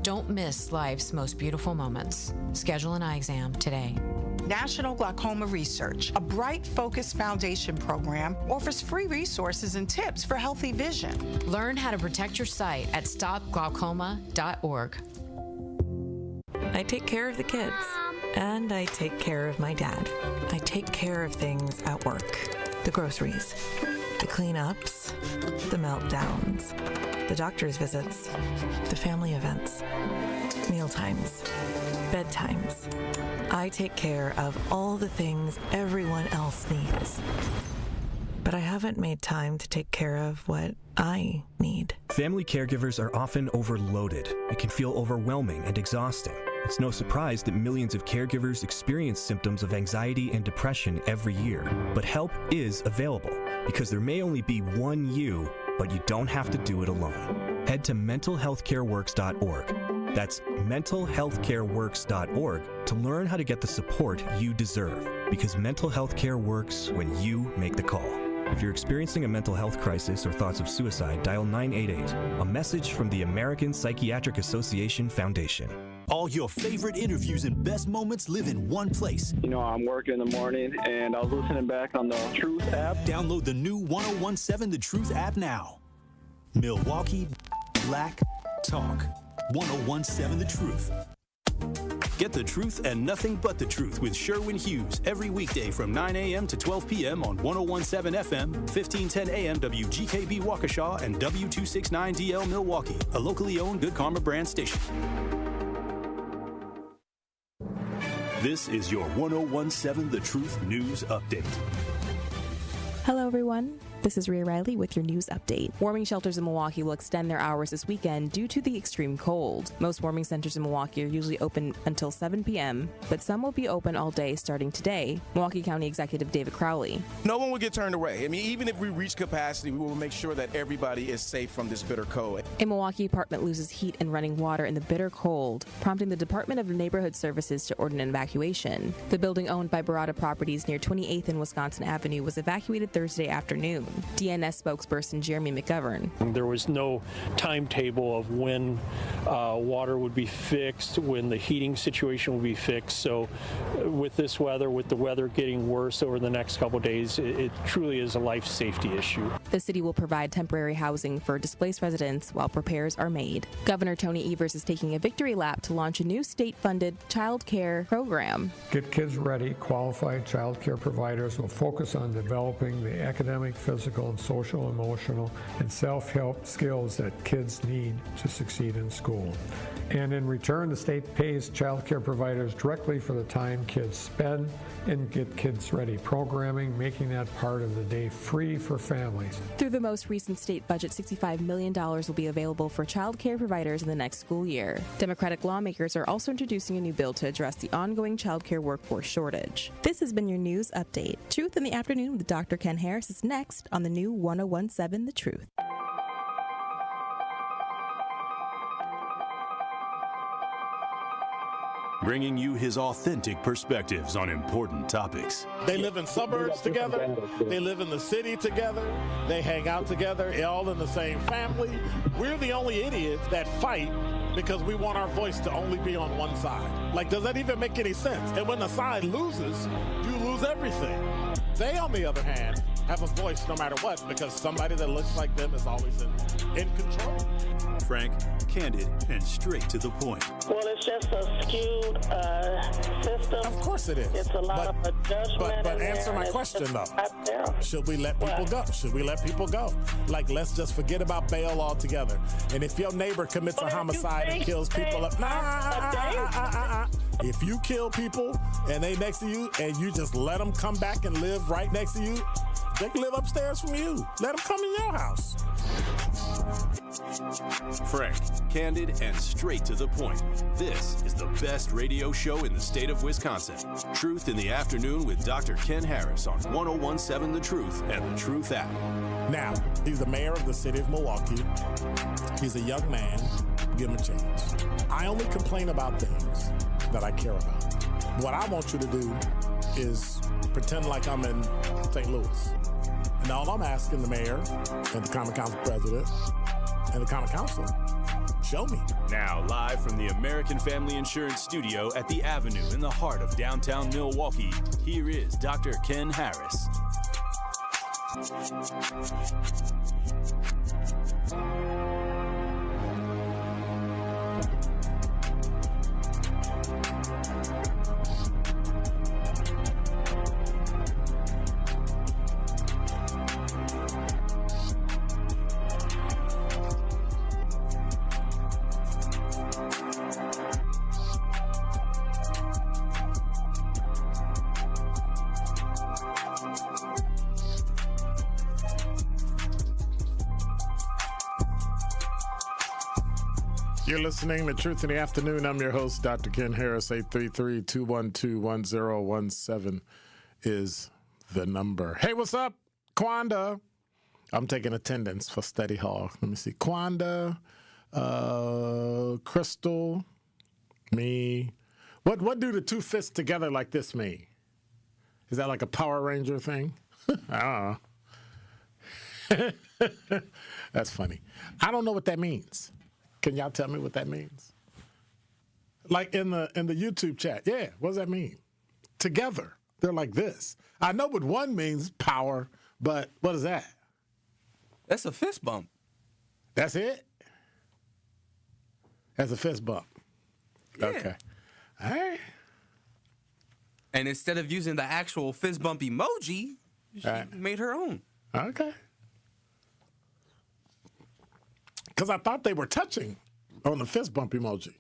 Don't miss life's most beautiful moments. Schedule an eye exam today. National Glaucoma Research, a bright, focused foundation program, offers free resources and tips for healthy vision. Learn how to protect your sight at stopglaucoma.org. I take care of the kids, and I take care of my dad. I take care of things at work. The groceries, the cleanups, the meltdowns, the doctor's visits, the family events, mealtimes, bedtimes. I take care of all the things everyone else needs. But I haven't made time to take care of what I need. Family caregivers are often overloaded. It can feel overwhelming and exhausting. It's no surprise that millions of caregivers experience symptoms of anxiety and depression every year. But help is available, because there may only be one you, but you don't have to do it alone. Head to mentalhealthcareworks.org. That's mentalhealthcareworks.org to learn how to get the support you deserve, because mental health care works when you make the call. If you're experiencing a mental health crisis or thoughts of suicide, dial 988, a message from the American Psychiatric Association Foundation. All your favorite interviews and best moments live in one place. You know, I'm working in the morning, and I was listening back on the Truth app. Download the new 1017 The Truth app now. Milwaukee Black Talk. 1017 The Truth. Get the truth and nothing but the truth with Sherwin Hughes every weekday from 9 a.m. to 12 p.m. on 1017 FM, 1510 a.m. WGKB Waukesha, and W269DL Milwaukee, a locally owned Good Karma brand station. This is your 1017 The Truth News Update. Hello, everyone. This is Rhea Riley with your news update. Warming shelters in Milwaukee will extend their hours this weekend due to the extreme cold. Most warming centers in Milwaukee are usually open until 7 p.m., but some will be open all day starting today. Milwaukee County Executive David Crowley. No one will get turned away. I mean, even if we reach capacity, we will make sure that everybody is safe from this bitter cold. A Milwaukee apartment loses heat and running water in the bitter cold, prompting the Department of Neighborhood Services to order an evacuation. The building owned by Barada Properties near 28th and Wisconsin Avenue was evacuated Thursday afternoon. DNS spokesperson Jeremy McGovern. There was no timetable of when water would be fixed, when the heating situation would be fixed. So with this weather, with the weather getting worse over the next couple of days, it truly is a life safety issue. The city will provide temporary housing for displaced residents while repairs are made. Governor Tony Evers is taking a victory lap to launch a new state-funded child care program. Get Kids Ready qualified child care providers will focus on developing the academic, physical, and social, emotional, and self-help skills that kids need to succeed in school. And in return, the state pays child care providers directly for the time kids spend in Get Kids Ready programming, making that part of the day free for families. Through the most recent state budget, $65 million will be available for child care providers in the next school year. Democratic lawmakers are also introducing a new bill to address the ongoing child care workforce shortage. This has been your news update. Truth in the Afternoon with Dr. Ken Harris is next on the new 1017 The Truth. Bringing you his authentic perspectives on important topics. They live in suburbs together. They live in the city together. They hang out together, all in the same family. We're the only idiots that fight because we want our voice to only be on one side. Like, does that even make any sense? And when the side loses, you lose everything. They, on the other hand, have a voice no matter what, because somebody that looks like them is always in control. Frank, candid, and straight to the point. Well, it's just a skewed system. Of course it is. It's a lot of judgment. But answer my question, though. Should we let people go? Should we let people go? Like, let's just forget about bail altogether. And if your neighbor commits a homicide and kills people up, if you kill people and they next to you and you just let them come back and live right next to you, they can live upstairs from you. Let them come in your house. Frank, candid, and straight to the point. This is the best radio show in the state of Wisconsin. Truth in the Afternoon with Dr. Ken Harris on 1017 The Truth and The Truth app. Now, he's the mayor of the city of Milwaukee. He's a young man. Give him a chance. I only complain about things that I care about. What I want you to do is pretend like I'm in St. Louis. And all I'm asking the mayor and the Common Council president and the Common Council, Show me. Now, live from the American Family Insurance Studio at the Avenue in the heart of downtown Milwaukee, here is Dr. Ken Harris. You're listening to Truth in the Afternoon. I'm your host, Dr. Ken Harris. 833-212-1017 is the number. Hey, what's up, Quanda? I'm taking attendance for Steady Hall. Let me see. Quanda, Crystal, me. What do the two fists together like this mean? Is that like a Power Ranger thing? I don't know. That's funny. I don't know what that means. Can y'all tell me what that means? Like in the YouTube chat. Yeah, what does that mean? Together. They're like this. I know what one means, power, but what is that? That's a fist bump. That's it? That's a fist bump. Yeah. Okay. All right. And instead of using the actual fist bump emoji, she made her own. Okay. Because I thought they were touching on the fist bump emoji.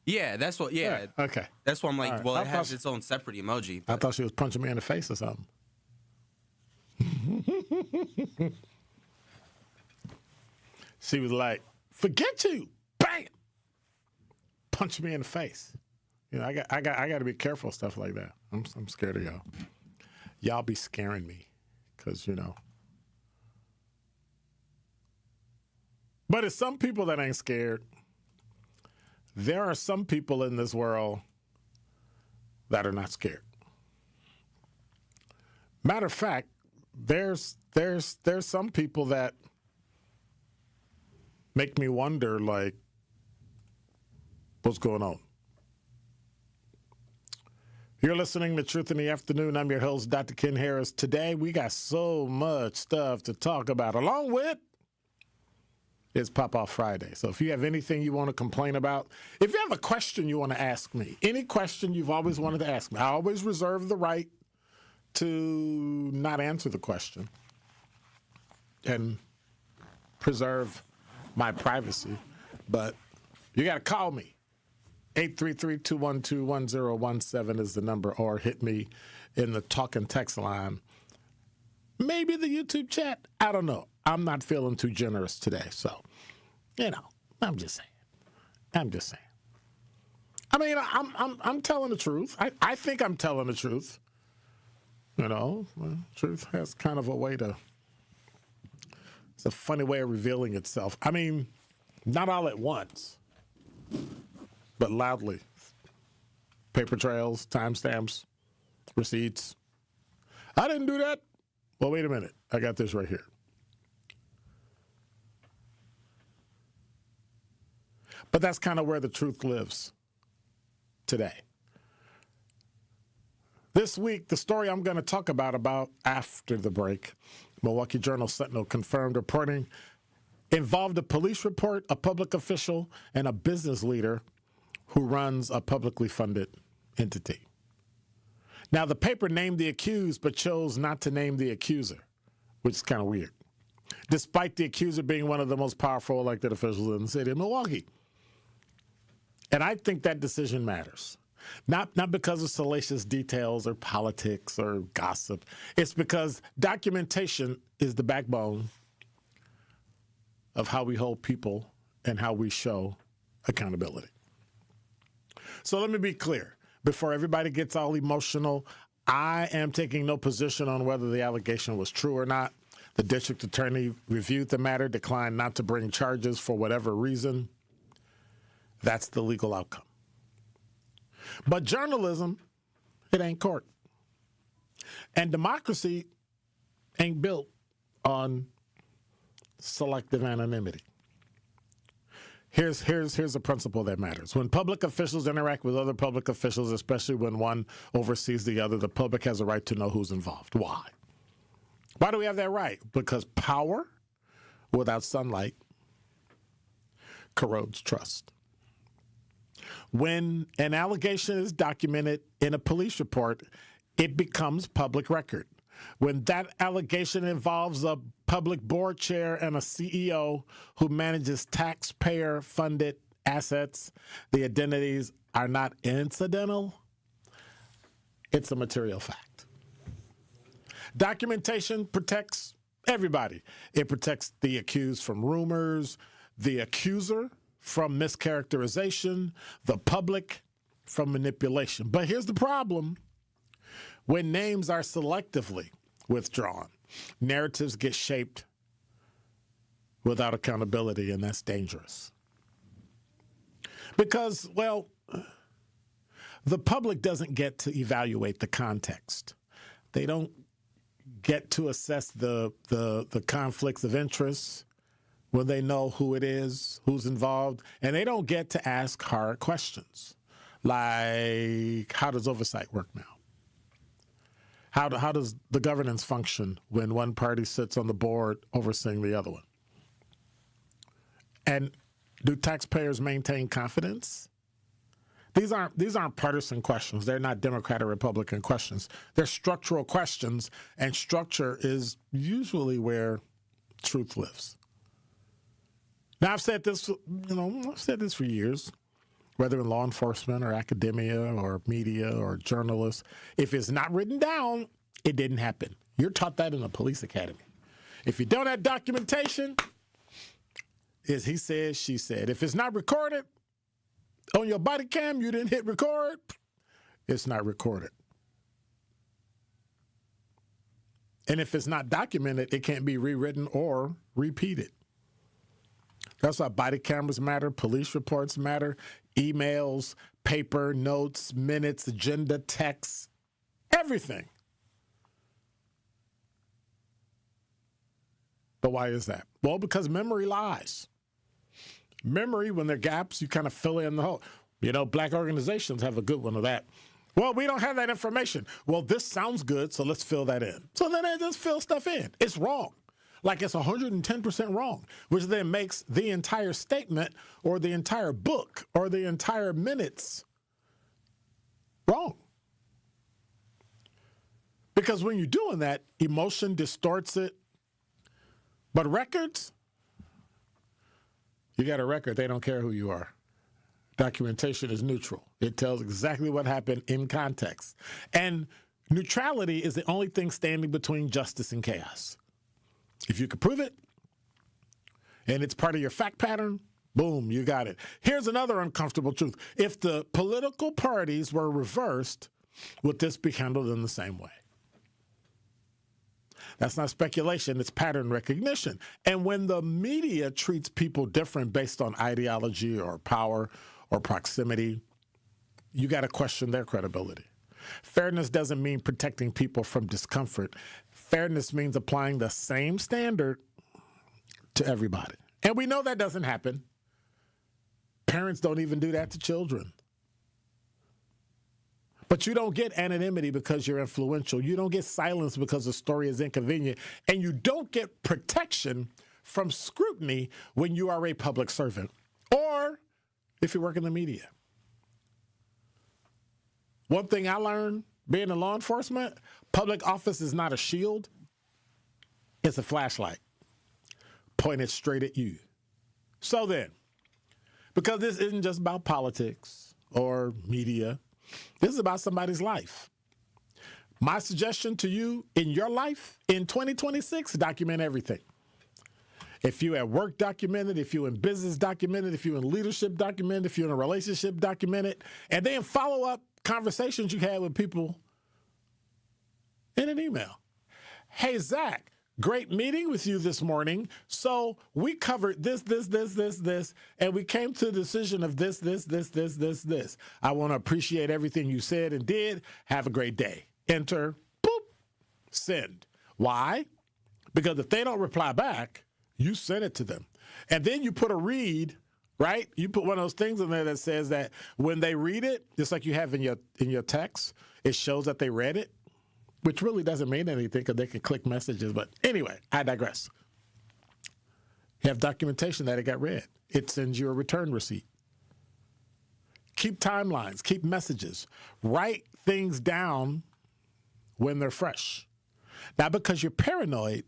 Yeah, that's what, yeah. Okay. That's why I'm like, All right. well, it has its own separate emoji. I thought she was punching me in the face or something. She was like, forget you. Bam. Punch me in the face. You know, I got to be careful of stuff like that. I'm scared of y'all. Y'all be scaring me because, you know. But it's some people that ain't scared. There are some people in this world that are not scared. Matter of fact, there's some people that make me wonder, like, what's going on? You're listening to Truth in the Afternoon. I'm your host, Dr. Ken Harris. Today, we got so much stuff to talk about, along with it's Pop-Off Friday. So if you have anything you want to complain about, if you have a question you want to ask me, any question you've always wanted to ask me, I always reserve the right to not answer the question and preserve my privacy. But you got to call me. 833-212-1017 is the number, or hit me in the talk and text line. Maybe the YouTube chat. I don't know. I'm not feeling too generous today. So, you know, I'm just saying. I mean, I'm telling the truth. I think I'm telling the truth. You know, truth has kind of a way to, it's a funny way of revealing itself. I mean, not all at once, but loudly. Paper trails, timestamps, receipts. I didn't do that. Well, wait a minute. I got this right here. But that's kind of where the truth lives today. This week, the story I'm going to talk about after the break, Milwaukee Journal Sentinel confirmed reporting involved a police report, a public official, and a business leader who runs a publicly funded entity. Now, the paper named the accused but chose not to name the accuser, which is kind of weird, despite the accuser being one of the most powerful elected officials in the city of Milwaukee. And I think that decision matters, not because of salacious details or politics or gossip. It's because documentation is the backbone of how we hold people and how we show accountability. So let me be clear. Before everybody gets all emotional, I am taking no position on whether the allegation was true or not. The district attorney reviewed the matter, declined not to bring charges for whatever reason. That's the legal outcome. But journalism, it ain't court. And democracy ain't built on selective anonymity. Here's a principle that matters. When public officials interact with other public officials, especially when one oversees the other, the public has a right to know who's involved. Why? Why do we have that right? Because power without sunlight corrodes trust. When an allegation is documented in a police report, it becomes public record. When that allegation involves a public board chair and a CEO who manages taxpayer-funded assets, the identities are not incidental. It's a material fact. Documentation protects everybody. It protects the accused from rumors, the accuser from mischaracterization, the public from manipulation. But here's the problem. When names are selectively withdrawn, narratives get shaped without accountability, and that's dangerous. Because, well, the public doesn't get to evaluate the context. They don't get to assess the conflicts of interest when they know who it is, who's involved, and they don't get to ask hard questions like, how does oversight work now? How does the governance function when one party sits on the board overseeing the other one? And do taxpayers maintain confidence? These aren't partisan questions. They're not Democrat or Republican questions. They're structural questions, and structure is usually where truth lives. Now, I've said this for years, whether in law enforcement or academia or media or journalists. If it's not written down, it didn't happen. You're taught that in a police academy. If you don't have documentation, it's he said, she said. If it's not recorded on your body cam, you didn't hit record, it's not recorded. And if it's not documented, it can't be rewritten or repeated. That's why body cameras matter, police reports matter, emails, paper, notes, minutes, agenda, texts, everything. But why is that? Well, because memory lies. Memory, when there are gaps, you kind of fill in the hole. You know, black organizations have a good one of that. Well, we don't have that information. Well, this sounds good, so let's fill that in. So then they just fill stuff in. It's wrong. Like it's 110% wrong, which then makes the entire statement or the entire book or the entire minutes wrong. Because when you're doing that, emotion distorts it. But records, you got a record, they don't care who you are. Documentation is neutral. It tells exactly what happened in context. And neutrality is the only thing standing between justice and chaos. If you can prove it, and it's part of your fact pattern, boom, you got it. Here's another uncomfortable truth. If the political parties were reversed, would this be handled in the same way? That's not speculation, it's pattern recognition. And when the media treats people different based on ideology or power or proximity, you got to question their credibility. Fairness doesn't mean protecting people from discomfort. Fairness means applying the same standard to everybody. And we know that doesn't happen. Parents don't even do that to children. But you don't get anonymity because you're influential. You don't get silence because the story is inconvenient. And you don't get protection from scrutiny when you are a public servant or if you work in the media. One thing I learned being in law enforcement, public office is not a shield. It's a flashlight pointed straight at you. So then, because this isn't just about politics or media, this is about somebody's life. My suggestion to you in your life in 2026, document everything. If you're at work, document it. If you're in business, document it. If you're in leadership, document it. If you're in a relationship, document it. And then follow up conversations you had with people in an email. Hey, Zach, great meeting with you this morning. So we covered this, and we came to the decision of this. I want to appreciate everything you said and did. Have a great day. Enter, boop, send. Why? Because if they don't reply back, you send it to them. And then you put a read right? You put one of those things in there that says that when they read it, just like you have in your text, it shows that they read it, which really doesn't mean anything because they can click messages. But anyway, I digress. You have documentation that it got read. It sends you a return receipt. Keep timelines, keep messages. Write things down when they're fresh. Not because you're paranoid,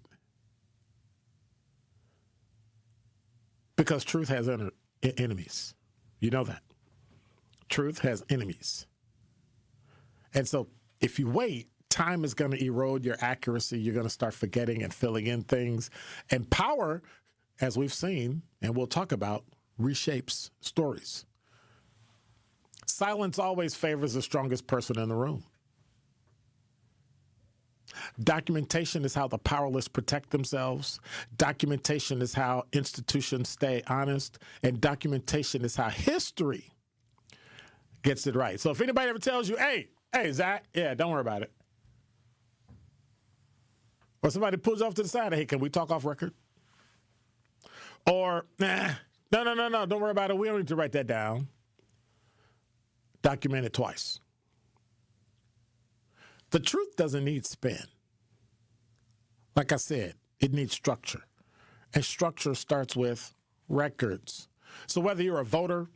because truth has enemies. You know that. Truth has enemies. And so if you wait, time is going to erode your accuracy. You're going to start forgetting and filling in things. And power, as we've seen, and we'll talk about, reshapes stories. Silence always favors the strongest person in the room. Documentation is how the powerless protect themselves. Documentation is how institutions stay honest. And documentation is how history gets it right. So if anybody ever tells you, hey, Zach, yeah, don't worry about it. Or somebody pulls off to the side, hey, can we talk off record? Or, no, don't worry about it. We don't need to write that down. Document it twice. The truth doesn't need spin. Like I said, it needs structure. And structure starts with records. So whether you're a voter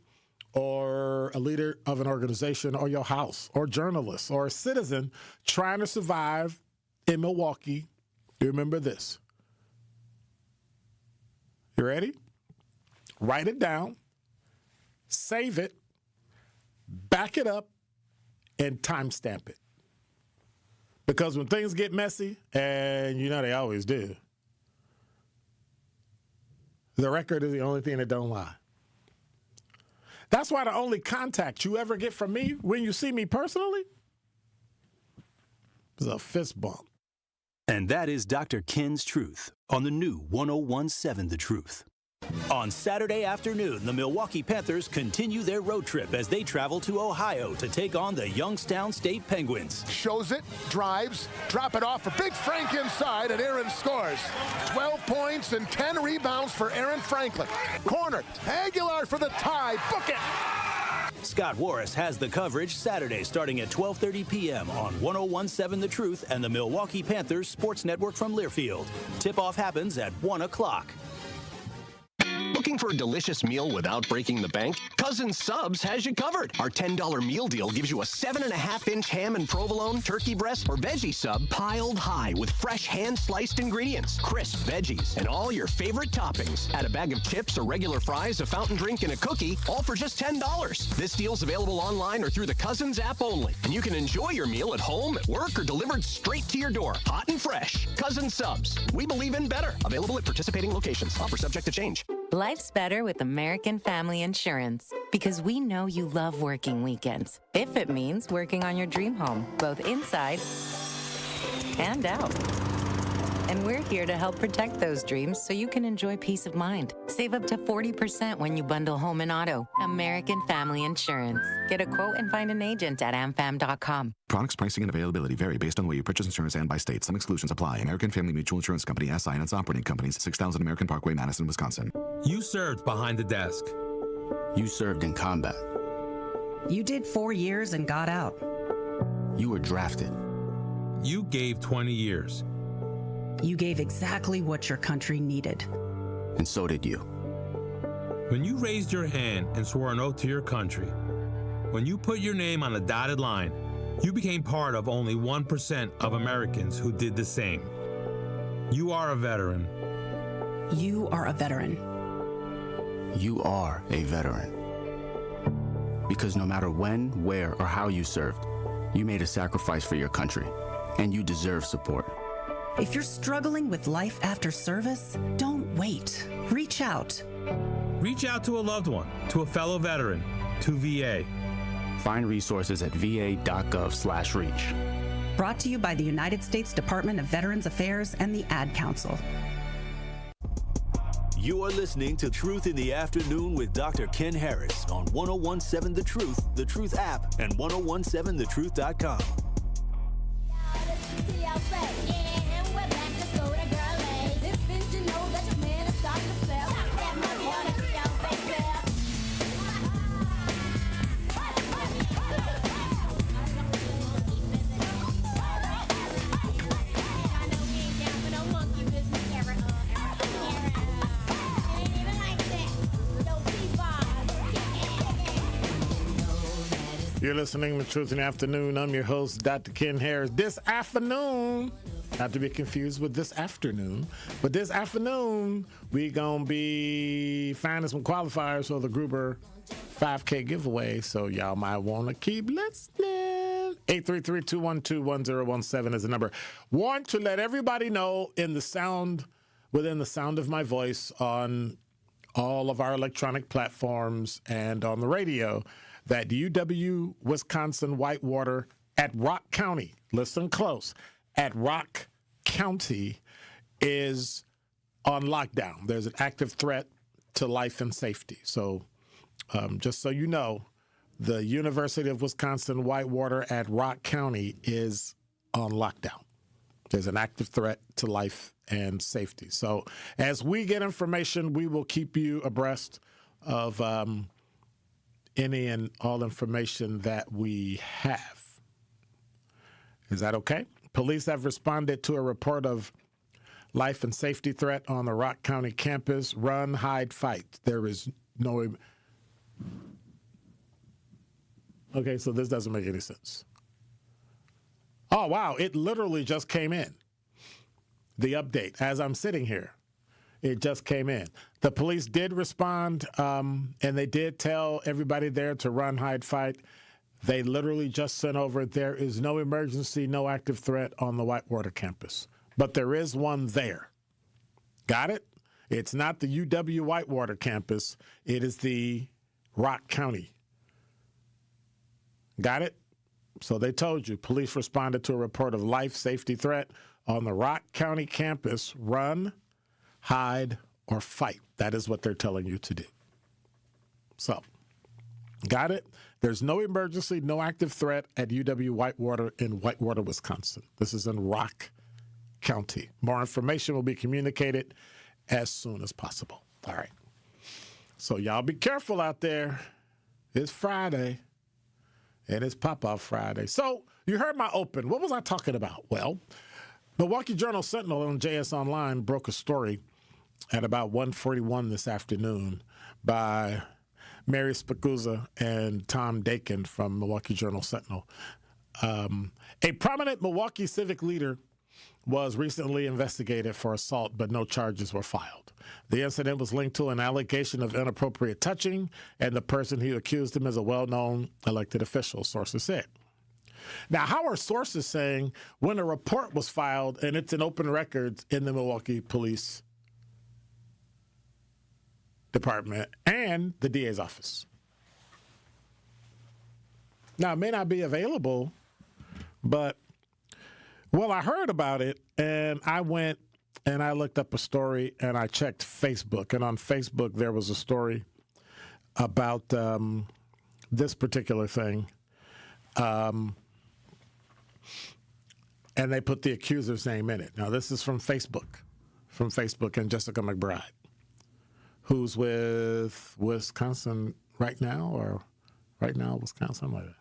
or a leader of an organization or your house or journalist or a citizen trying to survive in Milwaukee, you remember this. You ready? Write it down, save it, back it up, and timestamp it. Because when things get messy, and you know they always do, the record is the only thing that don't lie. That's why the only contact you ever get from me when you see me personally is a fist bump. And that is Dr. Ken's Truth on the new 101.7 The Truth. On Saturday afternoon, the Milwaukee Panthers continue their road trip as they travel to Ohio to take on the Youngstown State Penguins. Shows it, drives, drop it off for Big Frank inside, and Aaron scores. 12 points and 10 rebounds for Aaron Franklin. Corner, Aguilar for the tie, book it! Scott Warris has the coverage Saturday starting at 12:30 p.m. on 101.7 The Truth and the Milwaukee Panthers Sports Network from Learfield. Tip-off happens at 1 o'clock. Looking for a delicious meal without breaking the bank? Cousin Subs has you covered. Our $10 meal deal gives you a 7.5-inch ham and provolone, turkey breast, or veggie sub piled high with fresh hand-sliced ingredients, crisp veggies, and all your favorite toppings. Add a bag of chips or regular fries, a fountain drink, and a cookie, all for just $10. This deal's available online or through the Cousins app only. And you can enjoy your meal at home, at work, or delivered straight to your door. Hot and fresh. Cousin Subs. We believe in better. Available at participating locations. Offer subject to change. Life's better with American Family Insurance because we know you love working weekends. If it means working on your dream home, both inside and out. And we're here to help protect those dreams so you can enjoy peace of mind. Save up to 40% when you bundle home and auto. American Family Insurance. Get a quote and find an agent at amfam.com. Products, pricing, and availability vary based on the way you purchase insurance and by state. Some exclusions apply. American Family Mutual Insurance Company, SI, and its operating companies, 6000 American Parkway, Madison, Wisconsin. You served behind the desk. You served in combat. You did 4 years and got out. You were drafted. You gave 20 years. You gave exactly what your country needed. And so did you. When you raised your hand and swore an oath to your country, when you put your name on a dotted line, you became part of only 1% of Americans who did the same. You are a veteran. You are a veteran. You are a veteran. Because no matter when, where, or how you served, you made a sacrifice for your country, and you deserve support. If you're struggling with life after service, don't wait. Reach out. Reach out to a loved one, to a fellow veteran, to VA. Find resources at va.gov/reach. Brought to you by the United States Department of Veterans Affairs and the Ad Council. You are listening to Truth in the Afternoon with Dr. Ken Harris on 101.7 The Truth app, and 1017thetruth.com. You're listening to Truth in the Afternoon. I'm your host, Dr. Ken Harris. This afternoon, not to be confused with this afternoon, but this afternoon, we going to be finding some qualifiers for the Gruber 5K giveaway, so y'all might want to keep listening. 833-212-1017 is the number. Want to let everybody know within the sound of my voice on all of our electronic platforms and on the radio that UW Wisconsin Whitewater at Rock County, listen close, at Rock County is on lockdown. There's an active threat to life and safety. So just so you know, the University of Wisconsin Whitewater at Rock County is on lockdown. There's an active threat to life and safety. So as we get information, we will keep you abreast of any and all information that we have. Is that okay? Police have responded to a report of life and safety threat on the Rock County campus. Run, hide, fight. There is no... Okay, so this doesn't make any sense. Oh, wow, it literally just came in. The update, as I'm sitting here, it just came in. The police did respond, and they did tell everybody there to run, hide, fight. They literally just sent over, there is no emergency, no active threat on the Whitewater campus. But there is one there. Got it? It's not the UW Whitewater campus. It is the Rock County. Got it? So they told you, police responded to a report of life safety threat on the Rock County campus. Run, hide, or fight. That is what they're telling you to do. So, got it? There's no emergency, no active threat at UW Whitewater in Whitewater, Wisconsin. This is in Rock County. More information will be communicated as soon as possible. All right. So y'all be careful out there. It's Friday. And it's Pop-Off Friday. So you heard my open. What was I talking about? Well, Milwaukee Journal-Sentinel on JS Online broke a story at about 1:41 this afternoon by Mary Spicuzza and Tom Dakin from Milwaukee Journal-Sentinel. A prominent Milwaukee civic leader was recently investigated for assault, but no charges were filed. The incident was linked to an allegation of inappropriate touching, and the person who accused him is a well-known elected official, sources said. Now, how are sources saying when a report was filed and it's an open record in the Milwaukee Police Department and the DA's office? Now, it may not be available, but well, I heard about it, and I went and I looked up a story, and I checked Facebook. And on Facebook, there was a story about this particular thing. And they put the accuser's name in it. Now, this is from Facebook and Jessica McBride, who's with Wisconsin right now, or right now, Wisconsin, like that.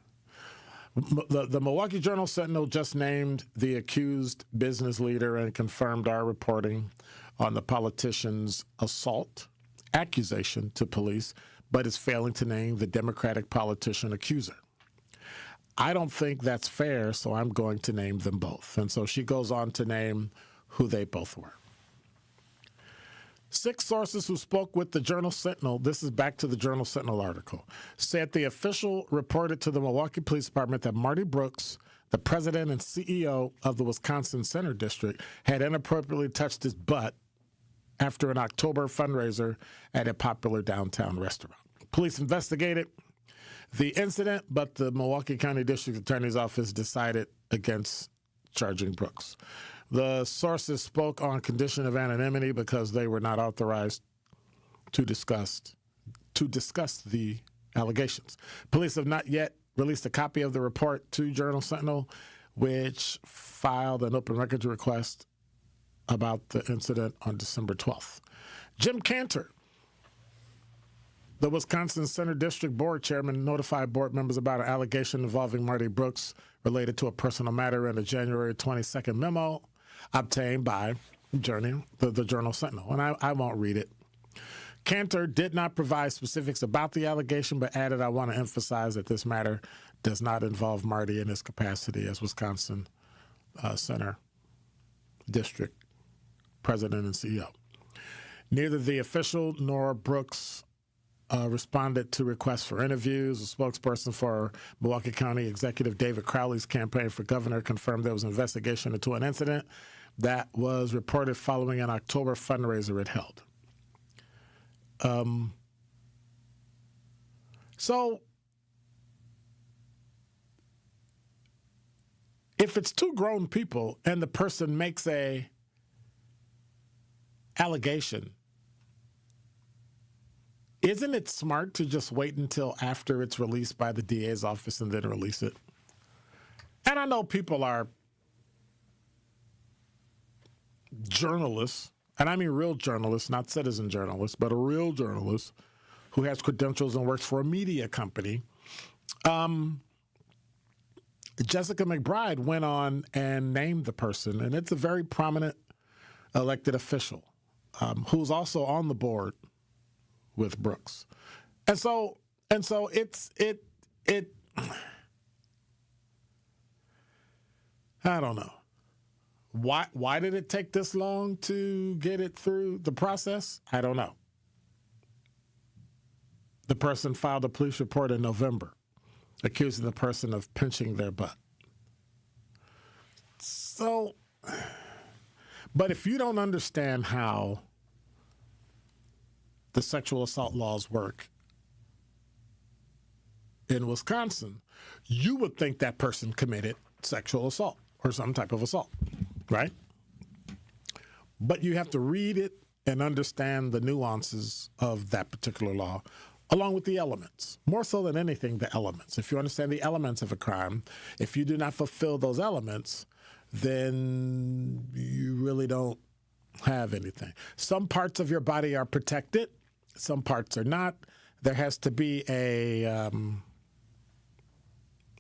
The Milwaukee Journal-Sentinel just named the accused business leader and confirmed our reporting on the politician's assault accusation to police, but is failing to name the Democratic politician accuser. I don't think that's fair, so I'm going to name them both. And so she goes on to name who they both were. 6 sources who spoke with the Journal-Sentinel, this is back to the Journal-Sentinel article, said the official reported to the Milwaukee Police Department that Marty Brooks, the president and CEO of the Wisconsin Center District, had inappropriately touched his butt after an October fundraiser at a popular downtown restaurant. Police investigated the incident, but the Milwaukee County District Attorney's Office decided against charging Brooks. The sources spoke on condition of anonymity because they were not authorized to discuss the allegations. Police have not yet released a copy of the report to Journal-Sentinel, which filed an open records request about the incident on December 12th. Jim Cantor, the Wisconsin Center District Board Chairman, notified board members about an allegation involving Marty Brooks related to a personal matter in a January 22nd memo obtained by the Journal-Sentinel. And I won't read it. Cantor did not provide specifics about the allegation, but added, I want to emphasize that this matter does not involve Marty in his capacity as Wisconsin Center District President and CEO. Neither the official nor Brooks responded to requests for interviews. A spokesperson for Milwaukee County Executive David Crowley's campaign for governor confirmed there was an investigation into an incident that was reported following an October fundraiser it held. So if it's two grown people and the person makes a allegation, isn't it smart to just wait until after it's released by the DA's office and then release it? And I know people are journalists, and I mean real journalists, not citizen journalists, but a real journalist who has credentials and works for a media company. Jessica McBride went on and named the person, and it's a very prominent elected official who's also on the board with Brooks. And so it's I don't know. Why did it take this long to get it through the process? I don't know. The person filed a police report in November accusing the person of pinching their butt. So, but if you don't understand how the sexual assault laws work in Wisconsin, you would think that person committed sexual assault or some type of assault, right? But you have to read it and understand the nuances of that particular law, along with the elements. More so than anything, the elements. If you understand the elements of a crime, if you do not fulfill those elements, then you really don't have anything. Some parts of your body are protected. Some parts are not. There has to be a... I'm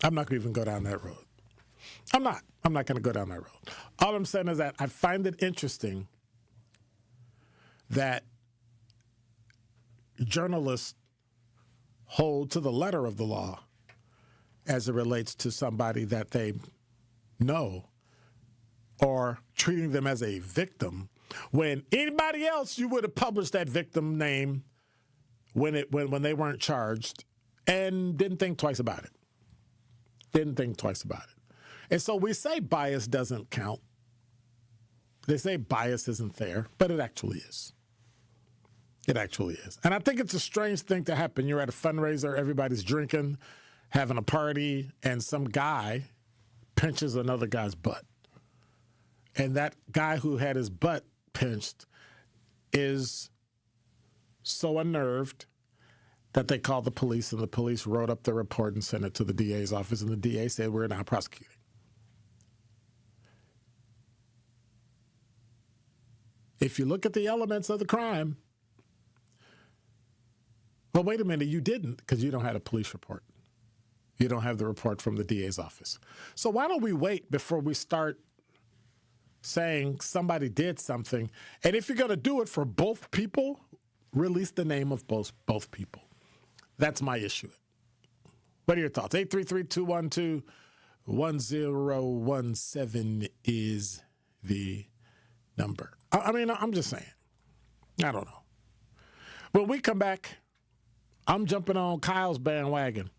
not going to even go down that road. I'm not going to go down that road. All I'm saying is that I find it interesting that journalists hold to the letter of the law as it relates to somebody that they know or treating them as a victim, when anybody else you would have published that victim name when they weren't charged and didn't think twice about it. Didn't think twice about it. And so we say bias doesn't count. They say bias isn't there, but it actually is. It actually is. And I think it's a strange thing to happen. You're at a fundraiser, everybody's drinking, having a party, and some guy pinches another guy's butt. And that guy who had his butt pinched is so unnerved that they called the police, and the police wrote up the report and sent it to the DA's office, and the DA said, we're not prosecuting. If you look at the elements of the crime, well, wait a minute, you didn't, because you don't have a police report. You don't have the report from the DA's office. So why don't we wait before we start saying somebody did something? And if you're going to do it for both people, release the name of both people. That's my issue. What are your thoughts? 833-212-1017 is the number. I mean, I'm just saying. I don't know. When we come back, I'm jumping on Kyle's bandwagon.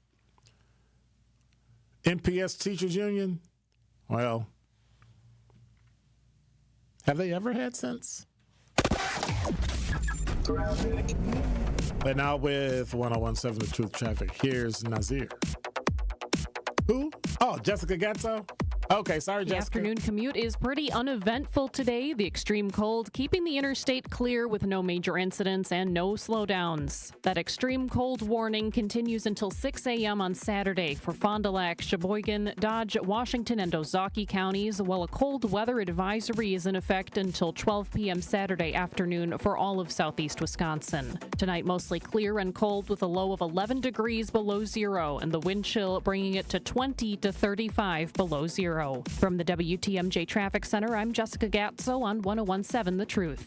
MPS Teachers Union, well, have they ever had sense? But now with 1017 The Truth Traffic, here's Nazir. Who? Oh, Jessica Gatto? Okay, sorry, Jessica. The afternoon commute is pretty uneventful today. The extreme cold keeping the interstate clear with no major incidents and no slowdowns. That extreme cold warning continues until 6 a.m. on Saturday for Fond du Lac, Sheboygan, Dodge, Washington, and Ozaukee counties, while a cold weather advisory is in effect until 12 p.m. Saturday afternoon for all of southeast Wisconsin. Tonight, mostly clear and cold with a low of 11 degrees below zero, and the wind chill bringing it to 20 to 35 below zero. From the WTMJ Traffic Center, I'm Jessica Gatzo on 1017 The Truth.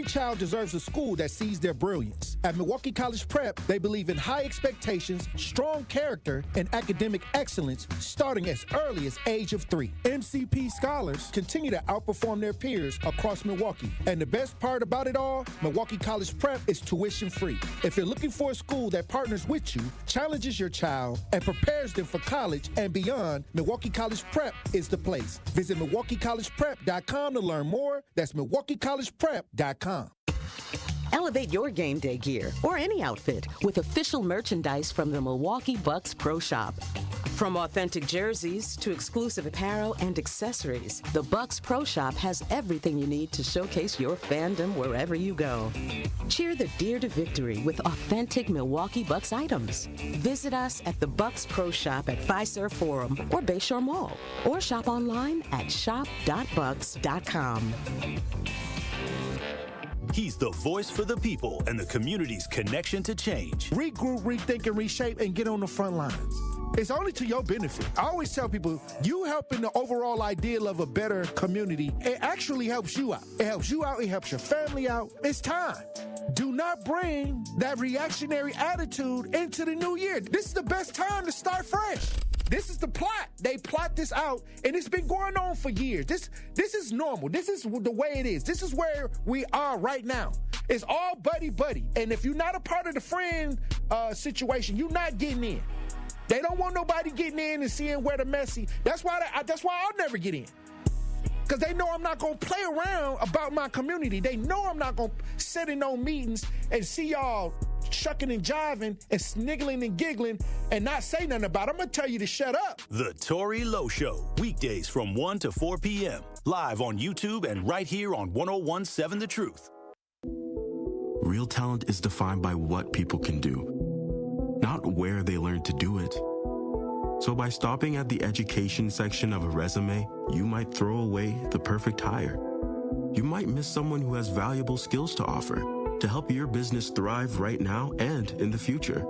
Every child deserves a school that sees their brilliance. At Milwaukee College Prep, they believe in high expectations, strong character, and academic excellence starting as early as age of 3. MCP scholars continue to outperform their peers across Milwaukee. And the best part about it all, Milwaukee College Prep is tuition free. If you're looking for a school that partners with you, challenges your child, and prepares them for college and beyond, Milwaukee College Prep is the place. Visit MilwaukeeCollegePrep.com to learn more. That's MilwaukeeCollegePrep.com. Elevate your game day gear or any outfit with official merchandise from the Milwaukee Bucks Pro Shop. From authentic jerseys to exclusive apparel and accessories, the Bucks Pro Shop has everything you need to showcase your fandom wherever you go. Cheer the deer to victory with authentic Milwaukee Bucks items. Visit us at the Bucks Pro Shop at Fiserv Forum or Bayshore Mall, or shop online at shop.bucks.com. He's the voice for the people and the community's connection to change. Regroup, rethink, and reshape, and get on the front lines. It's only to your benefit. I always tell people, you helping the overall ideal of a better community, it actually helps you out. It helps you out, it helps your family out. It's time. Do not bring that reactionary attitude into the new year. This is the best time to start fresh. This is the plot. They plot this out, and it's been going on for years. This is normal. This is the way it is. This is where we are right now. It's all buddy-buddy. And if you're not a part of the friend situation, you're not getting in. They don't want nobody getting in and seeing where the messy. That's why I'll never get in. Because they know I'm not going to play around about my community. They know I'm not going to sit in no meetings and see y'all shucking and jiving and sniggling and giggling and not say nothing about it. I'm going to tell you to shut up. The Tory Lowe Show, weekdays from 1 to 4 p.m. Live on YouTube and right here on 101.7 The Truth. Real talent is defined by what people can do, not where they learn to do it. So by stopping at the education section of a resume, you might throw away the perfect hire. You might miss someone who has valuable skills to offer to help your business thrive right now and in the future.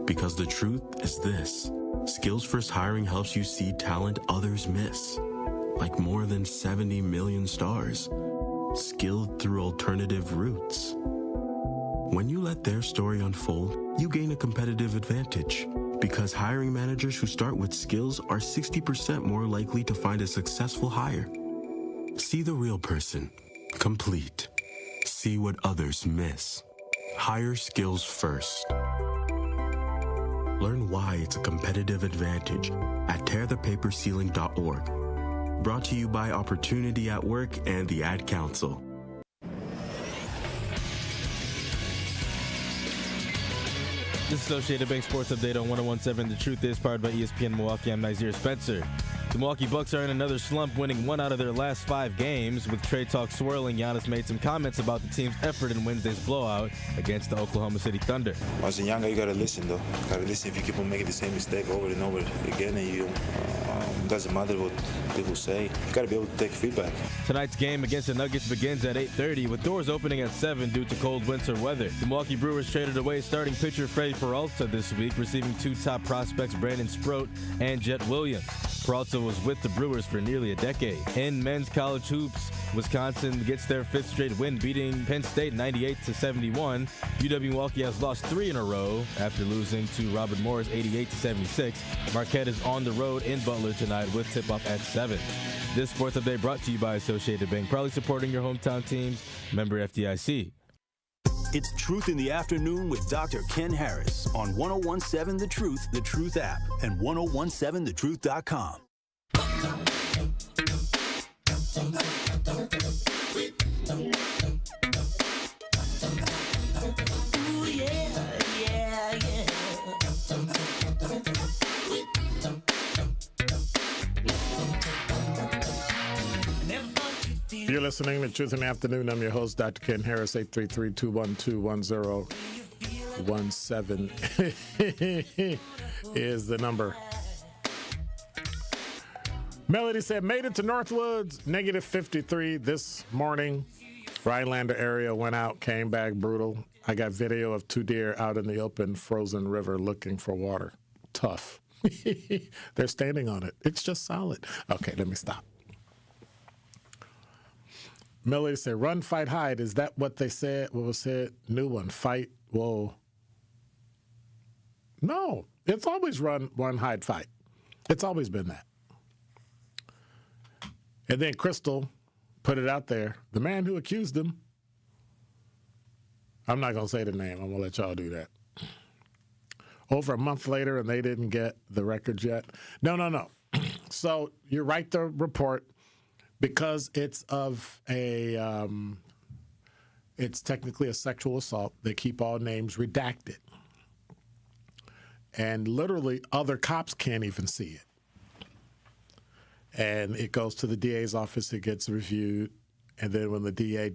Because the truth is this: Skills First Hiring helps you see talent others miss, like more than 70 million stars, skilled through alternative routes. When you let their story unfold, you gain a competitive advantage, because hiring managers who start with skills are 60% more likely to find a successful hire. See the real person, complete. See what others miss. Hire skills first. Learn why it's a competitive advantage at tearthepaperceiling.org. Brought to you by Opportunity at Work and the Ad Council. This is Associated Bank Sports Update on 101.7 The Truth is powered by ESPN Milwaukee. I'm Nazir Spencer. The Milwaukee Bucks are in another slump, winning 1 out of their last 5 games. With trade talk swirling, Giannis made some comments about the team's effort in Wednesday's blowout against the Oklahoma City Thunder. As a young guy, you got to listen, though. Got to listen. If you keep on making the same mistake over and over again, and you doesn't matter what people say, you got to be able to take feedback. Tonight's game against the Nuggets begins at 8:30, with doors opening at 7 due to cold winter weather. The Milwaukee Brewers traded away starting pitcher Freddie Peralta this week, receiving 2 top prospects, Brandon Sproat and Jet Williams. Peralta was with the Brewers for nearly a decade. In men's college hoops, Wisconsin gets their 5th straight win, beating Penn State 98-71. UW-Milwaukee has lost 3 in a row after losing to Robert Morris 88-76. Marquette is on the road in Butler tonight with tip-off at 7. This sports update brought to you by Associated Bank, proudly supporting your hometown teams. Member FDIC. It's Truth in the Afternoon with Dr. Ken Harris on 101.7 The Truth app, and 1017thetruth.com. Ooh, yeah, yeah, yeah. You're listening to Truth in the Afternoon. I'm your host, Dr. Ken Harris, 833-212-1017 is the number. Melody said, made it to Northwoods, -53 this morning. Rhinelander area went out, came back brutal. I got video of 2 deer out in the open frozen river looking for water. Tough. They're standing on it. It's just solid. Okay, let me stop. Millie said, run, fight, hide. Is that what they said? What was said? New one, fight. Whoa. No, it's always run, hide, fight. It's always been that. And then Crystal put it out there. The man who accused him. I'm not going to say the name. I'm going to let y'all do that. Over a month later, and they didn't get the records yet. No. So you write the report because it's of a, it's technically a sexual assault. They keep all names redacted. And literally other cops can't even see it. And it goes to the DA's office, it gets reviewed, and then when the DA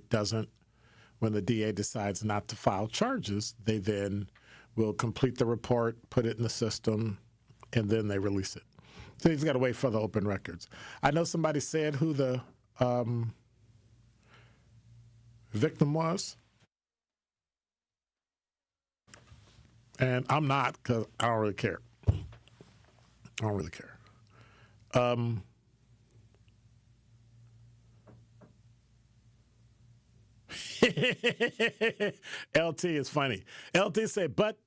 decides not to file charges, they then will complete the report, put it in the system, and then they release it. So he's got to wait for the open records. I know somebody said who the victim was, and I'm not, because I don't really care. LT is funny. LT said, butt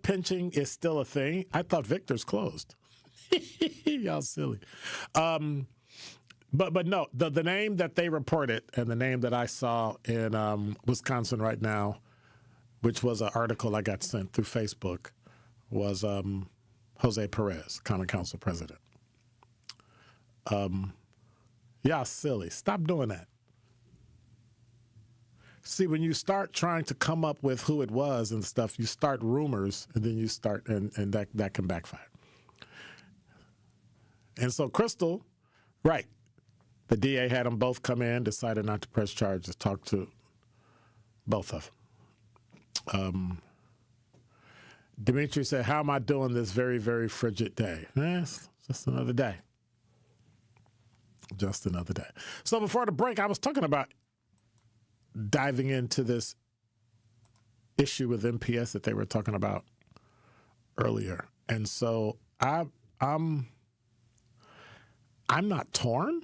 pinching is still a thing. I thought Victor's closed. Y'all silly. But no, the name that they reported and the name that I saw in Wisconsin right now, which was an article I got sent through Facebook, was Jose Perez, Common Council president. Y'all silly. Stop doing that. See, when you start trying to come up with who it was and stuff, you start rumors, and then you start, and that can backfire. And so Crystal, right, the DA had them both come in, decided not to press charges, talked to both of them. Dimitri said, how am I doing this very, very frigid day? It's just another day. Just another day. So before the break, I was talking about diving into this issue with MPS that they were talking about earlier. And so I'm not torn,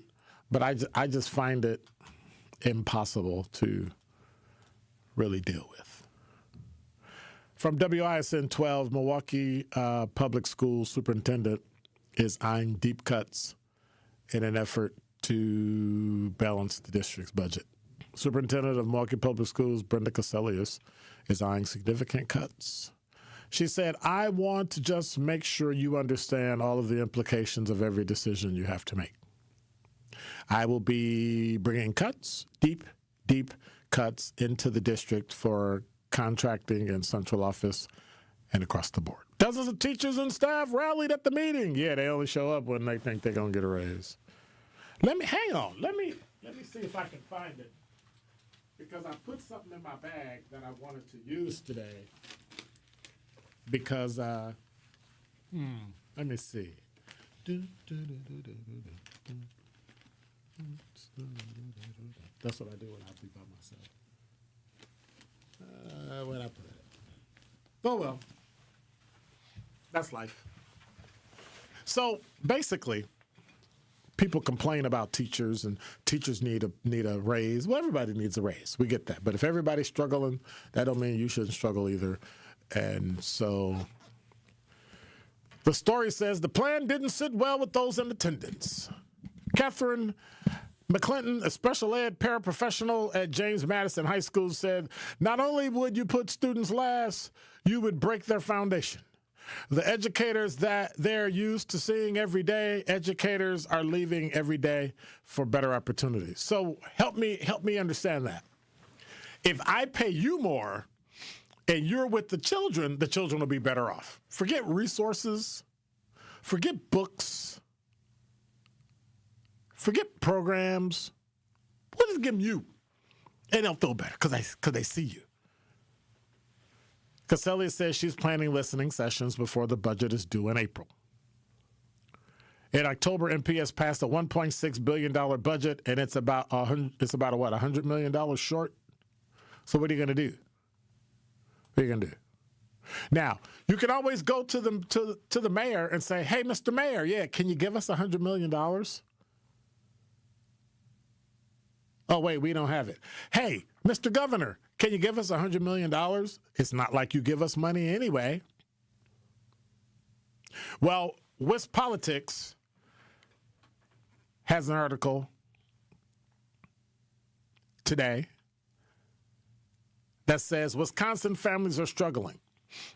but I just find it impossible to really deal with. From WISN 12, Milwaukee Public Schools Superintendent is eyeing deep cuts in an effort to balance the district's budget. Superintendent of Milwaukee Public Schools, Brenda Caselius, is eyeing significant cuts. She said, I want to just make sure you understand all of the implications of every decision you have to make. I will be bringing cuts, deep cuts into the district for contracting and central office and across the board. Dozens of teachers and staff rallied at the meeting. Yeah, they only show up when they think they're going to get a raise. Hang on. Let me see if I can find it. Because I put something in my bag that I wanted to use today. Because, let me see. That's what I do when I be by myself. Where'd I put it? Oh, well. That's life. So, basically, people complain about teachers, and teachers need a raise. Well, everybody needs a raise. We get that. But if everybody's struggling, that don't mean you shouldn't struggle either. And so the story says the plan didn't sit well with those in attendance. Catherine McClinton, a special ed paraprofessional at James Madison High School, said, not only would you put students last, you would break their foundation. The educators that they're used to seeing every day, educators are leaving every day for better opportunities. So help me understand that. If I pay you more and you're with the children will be better off. Forget resources, forget books, forget programs. We'll just give them you, and they'll feel better because they see you. Caselli says she's planning listening sessions before the budget is due in April. In October, MPS passed a $1.6 billion budget, and it's about $100 million short. So what are you going to do? What are you going to do? Now, you can always go to the mayor and say, hey, Mr. Mayor, can you give us $100 million? Oh, wait, we don't have it. Hey, Mr. Governor, can you give us $100 million? It's not like you give us money anyway. Well, Wisp Politics has an article today that says Wisconsin families are struggling.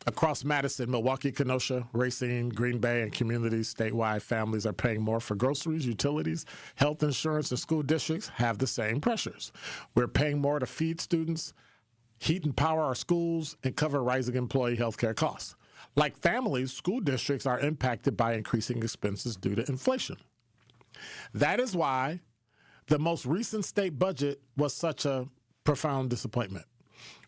Across Madison, Milwaukee, Kenosha, Racine, Green Bay, and communities statewide, families are paying more for groceries, utilities, health insurance, and school districts have the same pressures. We're paying more to feed students, heat and power our schools, and cover rising employee health care costs. Like families, school districts are impacted by increasing expenses due to inflation. That is why the most recent state budget was such a profound disappointment.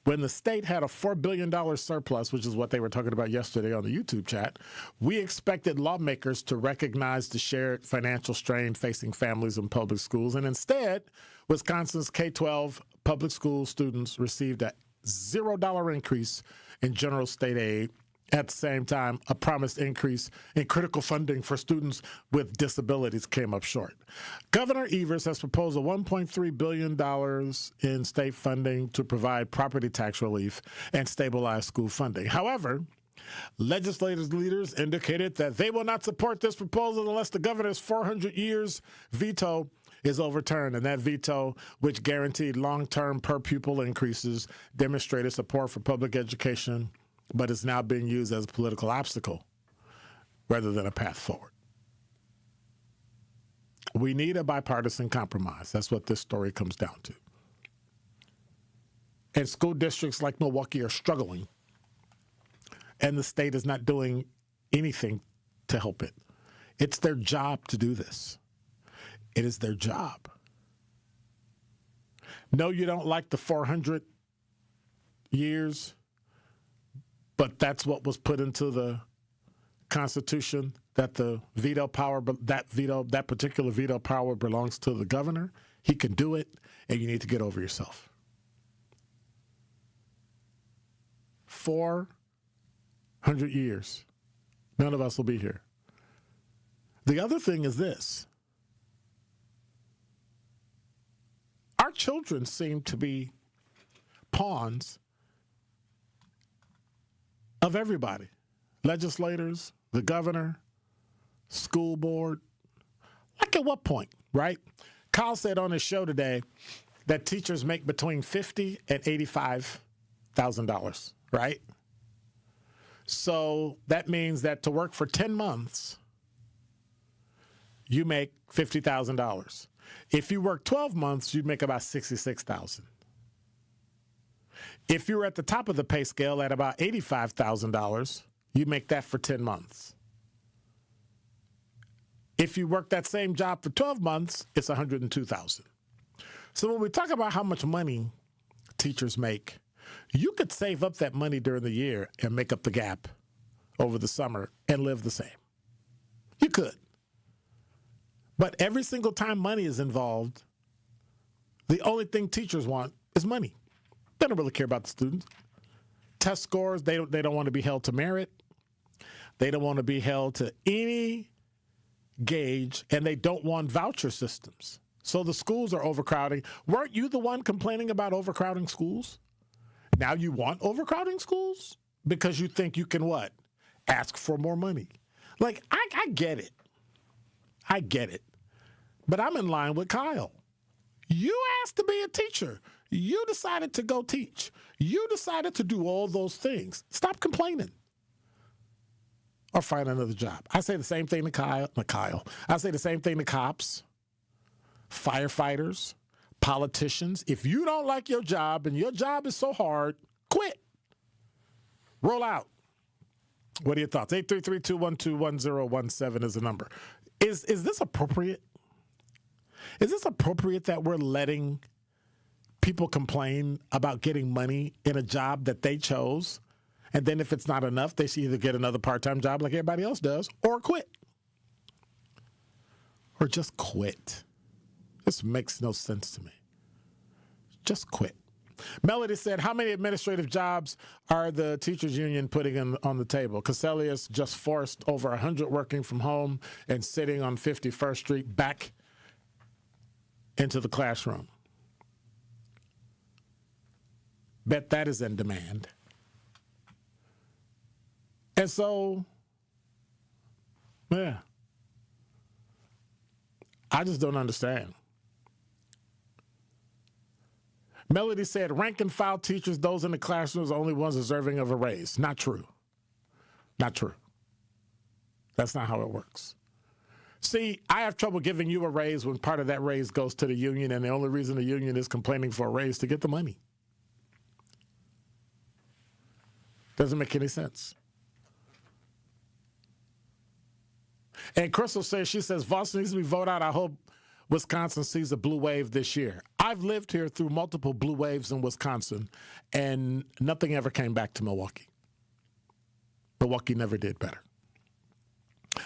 When the state had a $4 billion surplus, which is what they were talking about yesterday on the YouTube chat, we expected lawmakers to recognize the shared financial strain facing families in public schools. And instead, Wisconsin's K-12 public school students received a $0 increase in general state aid. At the same time, a promised increase in critical funding for students with disabilities came up short. Governor Evers has proposed a $1.3 billion in state funding to provide property tax relief and stabilize school funding. However, legislative leaders indicated that they will not support this proposal unless the governor's 400 years veto is overturned, and that veto, which guaranteed long-term per-pupil increases, demonstrated support for public education, but is now being used as a political obstacle rather than a path forward. We need a bipartisan compromise. That's what this story comes down to. And school districts like Milwaukee are struggling, and the state is not doing anything to help it. It's their job to do this. It is their job. No, you don't like the 400 years, but that's what was put into the Constitution, that the veto power, that particular veto power belongs to the governor. He can do it, and you need to get over yourself. 400 years. None of us will be here. The other thing is this. Our children seem to be pawns of everybody. Legislators, the governor, school board. Like at what point, right? Kyle said on his show today that teachers make between $50,000 and $85,000, right? So that means that to work for 10 months, you make $50,000. If you work 12 months, you make about $66,000. If you're at the top of the pay scale at about $85,000, you make that for 10 months. If you work that same job for 12 months, it's $102,000. So when we talk about how much money teachers make, you could save up that money during the year and make up the gap over the summer and live the same. You could. But every single time money is involved, the only thing teachers want is money. They don't really care about the students. Test scores, they don't want to be held to merit. They don't want to be held to any gauge, and they don't want voucher systems. So the schools are overcrowding. Weren't you the one complaining about overcrowding schools? Now you want overcrowding schools because you think you can what? Ask for more money. Like, I get it. I get it. But I'm in line with Kyle. You asked to be a teacher. You decided to go teach. You decided to do all those things. Stop complaining. Or find another job. I say the same thing to Kyle. I say the same thing to cops, firefighters, politicians. If you don't like your job and your job is so hard, quit. Roll out. What are your thoughts? 833-212-1017 is the number. Is this appropriate? Is this appropriate that we're letting people complain about getting money in a job that they chose, and then if it's not enough, they should either get another part-time job like everybody else does, or quit? Or just quit. This makes no sense to me. Just quit. Melody said, how many administrative jobs are the teachers union putting on the table? Caselius just forced over 100 working from home and sitting on 51st Street back into the classroom. Bet that is in demand. And so, yeah, I just don't understand. Melody said, rank and file teachers, those in the classrooms, are the only ones deserving of a raise. Not true. Not true. That's not how it works. See, I have trouble giving you a raise when part of that raise goes to the union, and the only reason the union is complaining for a raise to get the money. Doesn't make any sense. And Crystal says, she says, Voss needs to be voted out. I hope Wisconsin sees a blue wave this year. I've lived here through multiple blue waves in Wisconsin, and nothing ever came back to Milwaukee. Milwaukee never did better.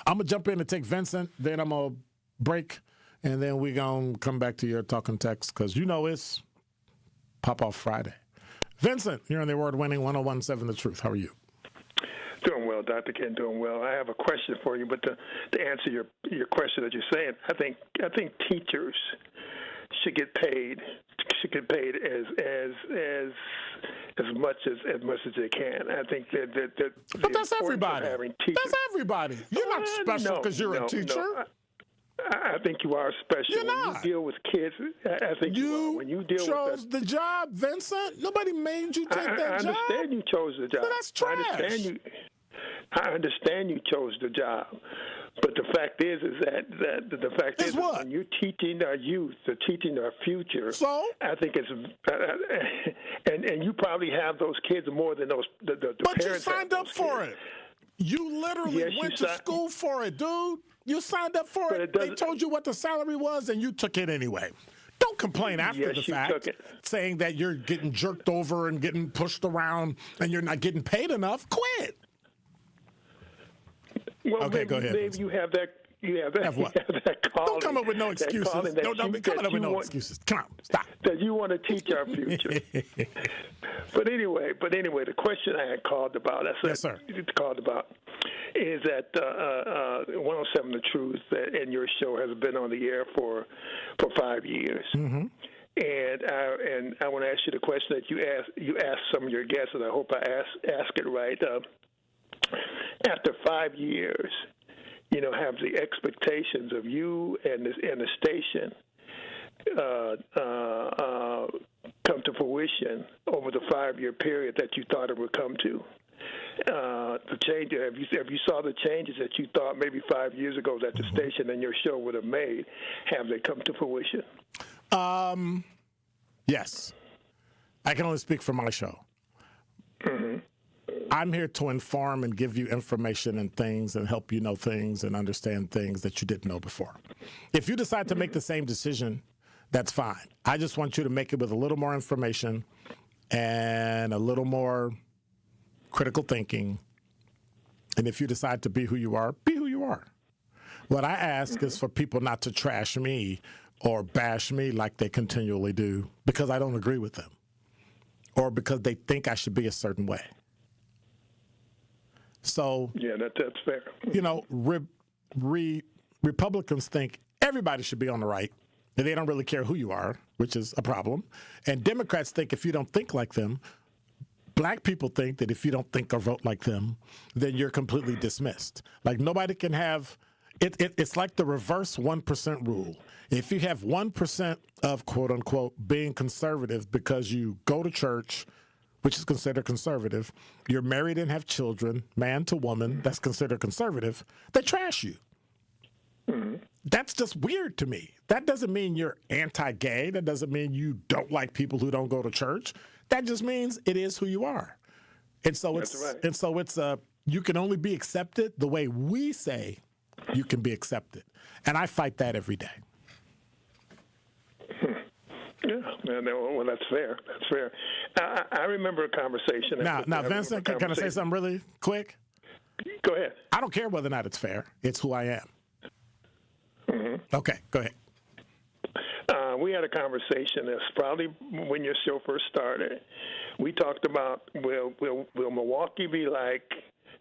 I'm going to jump in and take Vincent, then I'm going to break, and then we're going to come back to your talking text because you know it's Pop-Off Friday. Vincent, you're on the award-winning 101.7 The Truth. How are you? Doing well, Dr. Ken, doing well. I have a question for you, but to answer your question that you're saying, I think teachers should get paid as much as they can. I think that but that's everybody. That's everybody. You're not special because you're a teacher. No. I think you are special. You're not. When you deal with kids, I think you are. When you deal chose with the job, Vincent. Nobody made you take that job. I understand you chose the job. But that's trash. I understand you chose the job. But the fact is that the fact is that when you're teaching our youth, or teaching our future, so I think it's and you probably have those kids more than those the but parents. But you signed up for it. You literally went to school for it, dude. You signed up for it. They told you what the salary was, and you took it anyway. Don't complain after the fact, saying that you're getting jerked over and getting pushed around and you're not getting paid enough. Quit. Well, okay, go ahead. Maybe you have that. Have what? Don't come up with no excuses. Don't be coming up with no excuses. Come on, stop. That you want to teach our future. But anyway, the question I had called about, yes, sir. Called about, is that 107 The Truth and your show has been on the air for 5 years. Mm-hmm. And I want to ask you the question that you asked some of your guests, and I hope I ask it right. After 5 years, have the expectations of you and the station come to fruition over the 5-year period that you thought it would come to? The change. Have you saw the changes that you thought maybe 5 years ago that the station and your show would have made? Have they come to fruition? Yes. I can only speak for my show. Mm-hmm. I'm here to inform and give you information and things and help you know things and understand things that you didn't know before. If you decide to make the same decision, that's fine. I just want you to make it with a little more information and a little more critical thinking. And if you decide to be who you are, be who you are. What I ask is for people not to trash me or bash me like they continually do because I don't agree with them or because they think I should be a certain way. So, yeah, that's fair. Republicans think everybody should be on the right, and they don't really care who you are, which is a problem. And Democrats think if you don't think like them, black people think that if you don't think or vote like them, then you're completely dismissed. Like nobody can have it. It's like the reverse 1% rule. If you have 1% of quote unquote being conservative because you go to church, which is considered conservative, you're married and have children, man to woman, that's considered conservative, they trash you. Mm-hmm. That's just weird to me. That doesn't mean you're anti-gay. That doesn't mean you don't like people who don't go to church. That just means it is who you are. And so it's you can only be accepted the way we say you can be accepted. And I fight that every day. Yeah, well, that's fair. That's fair. I remember a conversation. Now, Vincent, can I say something really quick? Go ahead. I don't care whether or not it's fair. It's who I am. Mm-hmm. Okay, go ahead. We had a conversation. That's probably when your show first started. We talked about will Milwaukee be like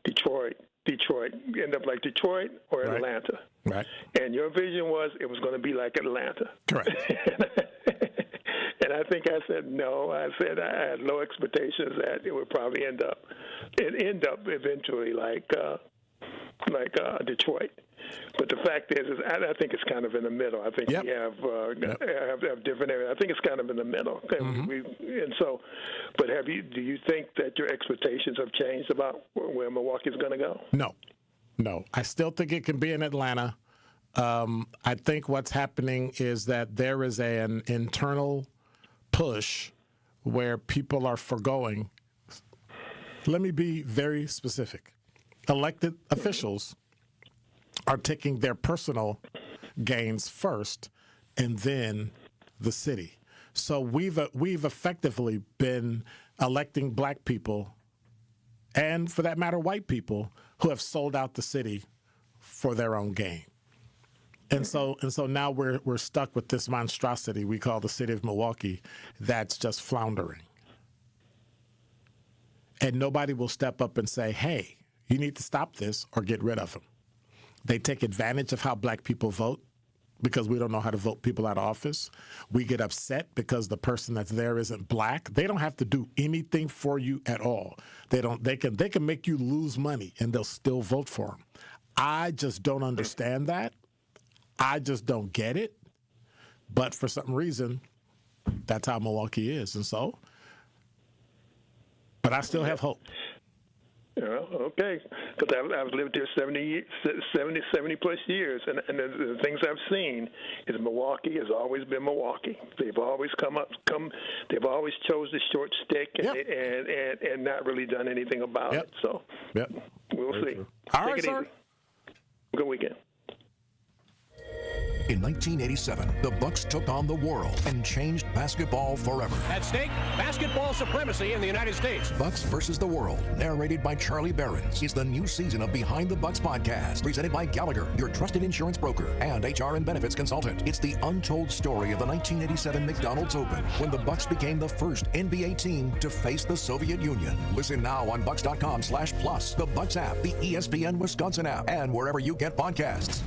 Detroit? End up like Detroit or Atlanta? Right. And your vision was it was going to be like Atlanta. Correct. And And I think I said no. I said I had low expectations that it would probably end up eventually like Detroit. But the fact is I think it's kind of in the middle. I think we have different areas. I think it's kind of in the middle. But do you think that your expectations have changed about where Milwaukee's going to go? No. I still think it can be in Atlanta. I think what's happening is that there is an internal push where people are forgoing. Let me be very specific. Elected officials are taking their personal gains first and then the city. So we've effectively been electing black people and, for that matter, white people who have sold out the city for their own gain. And so now we're stuck with this monstrosity we call the city of Milwaukee that's just floundering. And nobody will step up and say, hey, you need to stop this or get rid of them. They take advantage of how black people vote because we don't know how to vote people out of office. We get upset because the person that's there isn't black. They don't have to do anything for you at all. They can make you lose money and they'll still vote for them. I just don't understand that. I just don't get it. But for some reason, that's how Milwaukee is. But I still have hope. Okay, because I've lived here 70 plus years, and the things I've seen is Milwaukee has always been Milwaukee. They've always they've always chose the short stick and not really done anything about it. So we'll see. All right, sir. Good weekend. In 1987, the Bucks took on the world and changed basketball forever. At stake, basketball supremacy in the United States. Bucks versus the World, narrated by Charlie Behrens, is the new season of Behind the Bucks podcast, presented by Gallagher, your trusted insurance broker and HR and benefits consultant. It's the untold story of the 1987 McDonald's Open, when the Bucks became the first NBA team to face the Soviet Union. Listen now on Bucks.com/plus, the Bucks app, the ESPN Wisconsin app, and wherever you get podcasts.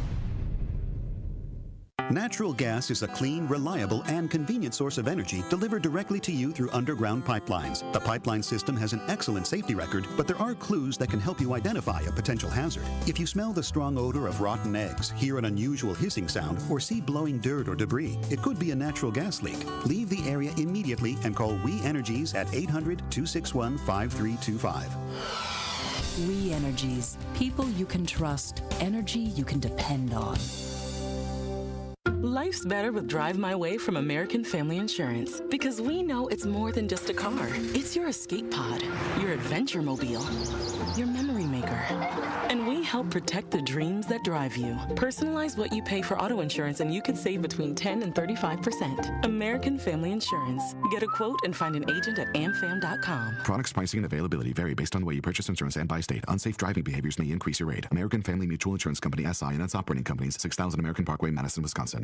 Natural gas is a clean, reliable, and convenient source of energy delivered directly to you through underground pipelines. The pipeline system has an excellent safety record, but there are clues that can help you identify a potential hazard. If you smell the strong odor of rotten eggs, hear an unusual hissing sound, or see blowing dirt or debris, it could be a natural gas leak. Leave the area immediately and call We Energies at 800-261-5325. We Energies. People you can trust. Energy you can depend on. Life's better with Drive My Way from American Family Insurance, because we know it's more than just a car. It's your escape pod, your adventure mobile, your memory maker. And we help protect the dreams that drive you. Personalize what you pay for auto insurance and you could save between 10 and 35%. American Family Insurance. Get a quote and find an agent at amfam.com. Products, pricing, and availability vary based on the way you purchase insurance and by state. Unsafe driving behaviors may increase your rate. American Family Mutual Insurance Company, SI, and its operating companies, 6000 American Parkway, Madison, Wisconsin.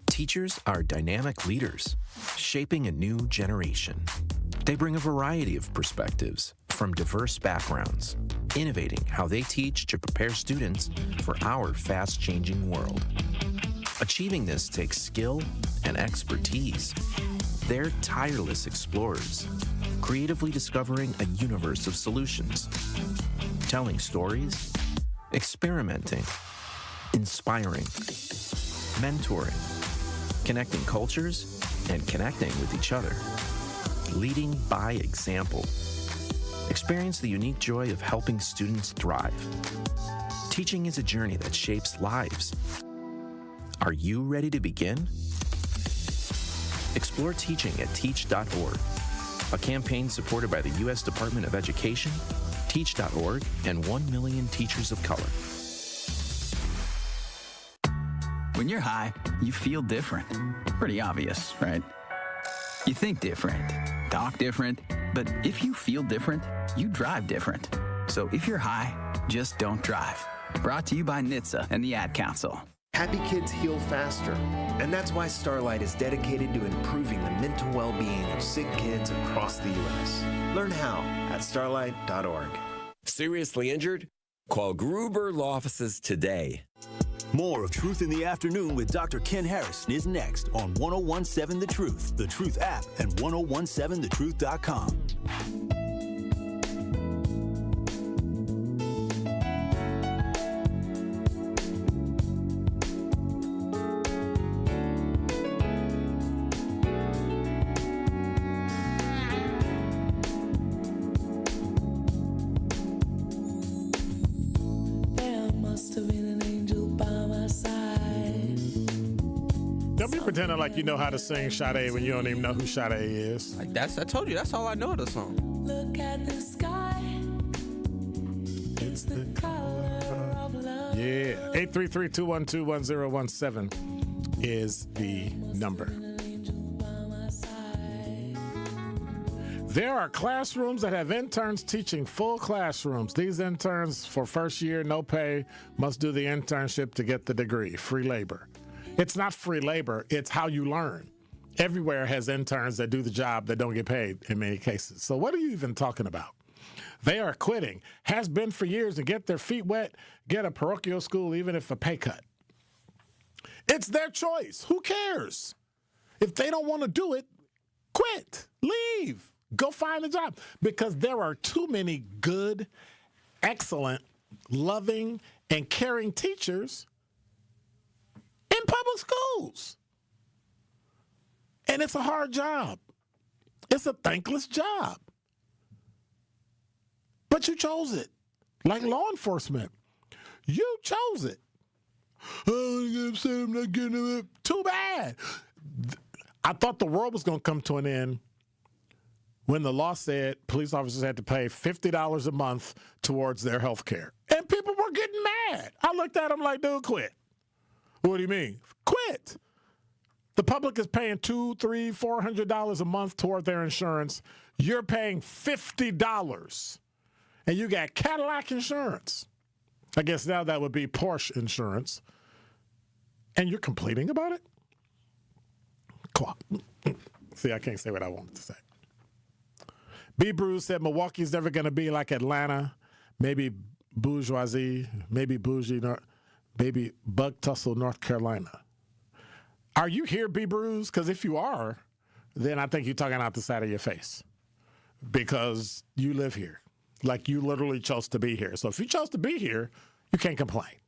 Teachers are dynamic leaders, shaping a new generation. They bring a variety of perspectives from diverse backgrounds, innovating how they teach to prepare students for our fast-changing world. Achieving this takes skill and expertise. They're tireless explorers, creatively discovering a universe of solutions, telling stories, experimenting, inspiring, mentoring, connecting cultures, and connecting with each other. Leading by example. Experience the unique joy of helping students thrive. Teaching is a journey that shapes lives. Are you ready to begin? Explore teaching at teach.org, a campaign supported by the U.S. Department of Education, teach.org, and 1 million teachers of color. When you're high, you feel different. Pretty obvious, right? You think different, talk different, but if you feel different, you drive different. So if you're high, just don't drive. Brought to you by NHTSA and the Ad Council. Happy kids heal faster, and that's why Starlight is dedicated to improving the mental well-being of sick kids across the U.S. Learn how at starlight.org. Seriously injured? Call Gruber Law Offices today. More of Truth in the Afternoon with Dr. Ken Harrison is next on 1017 The Truth, The Truth app, and 1017thetruth.com. Don't be pretending like you know how to sing Sade when you don't even know who Sade is. Like I told you, that's all I know of the song. Look at the sky. It's the color of love. Yeah. 833-212-1017 is the number. There are classrooms that have interns teaching full classrooms. These interns for first year, no pay, must do the internship to get the degree. Free labor. It's not free labor. It's how you learn. Everywhere has interns that do the job that don't get paid in many cases. So what are you even talking about? They are quitting, has been for years, and get their feet wet, get a parochial school, even if a pay cut. It's their choice. Who cares? If they don't want to do it, quit, leave, go find a job. Because there are too many good, excellent, loving, and caring teachers in public schools. And it's a hard job. It's a thankless job. But you chose it. Like law enforcement. You chose it. Oh, I'm not getting it. Too bad. I thought the world was going to come to an end when the law said police officers had to pay $50 a month towards their health care. And people were getting mad. I looked at them like, dude, quit. What do you mean? Quit. The public is paying $200, $300, $400 a month toward their insurance. You're paying $50. And you got Cadillac insurance. I guess now that would be Porsche insurance. And you're complaining about it? Come on. See, I can't say what I wanted to say. B. Bruce said Milwaukee's never going to be like Atlanta. Maybe bourgeoisie, maybe bougie, maybe bug tussle, North Carolina. Are you here, B. Bruce? Because if you are, then I think you're talking out the side of your face. Because you live here. Like you literally chose to be here. So if you chose to be here, you can't complain.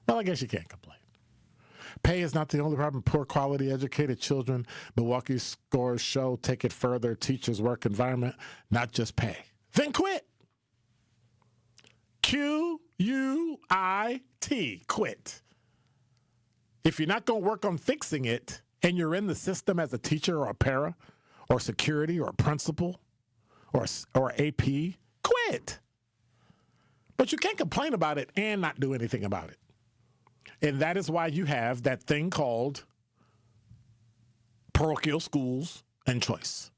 Well, I guess you can't complain. Pay is not the only problem. Poor quality educated children. Milwaukee scores show take it further. Teachers' work environment, not just pay. Then quit. Q-U-I-T. Quit. If you're not going to work on fixing it and you're in the system as a teacher or a para or security or a principal or AP, quit. But you can't complain about it and not do anything about it. And that is why you have that thing called parochial schools and choice.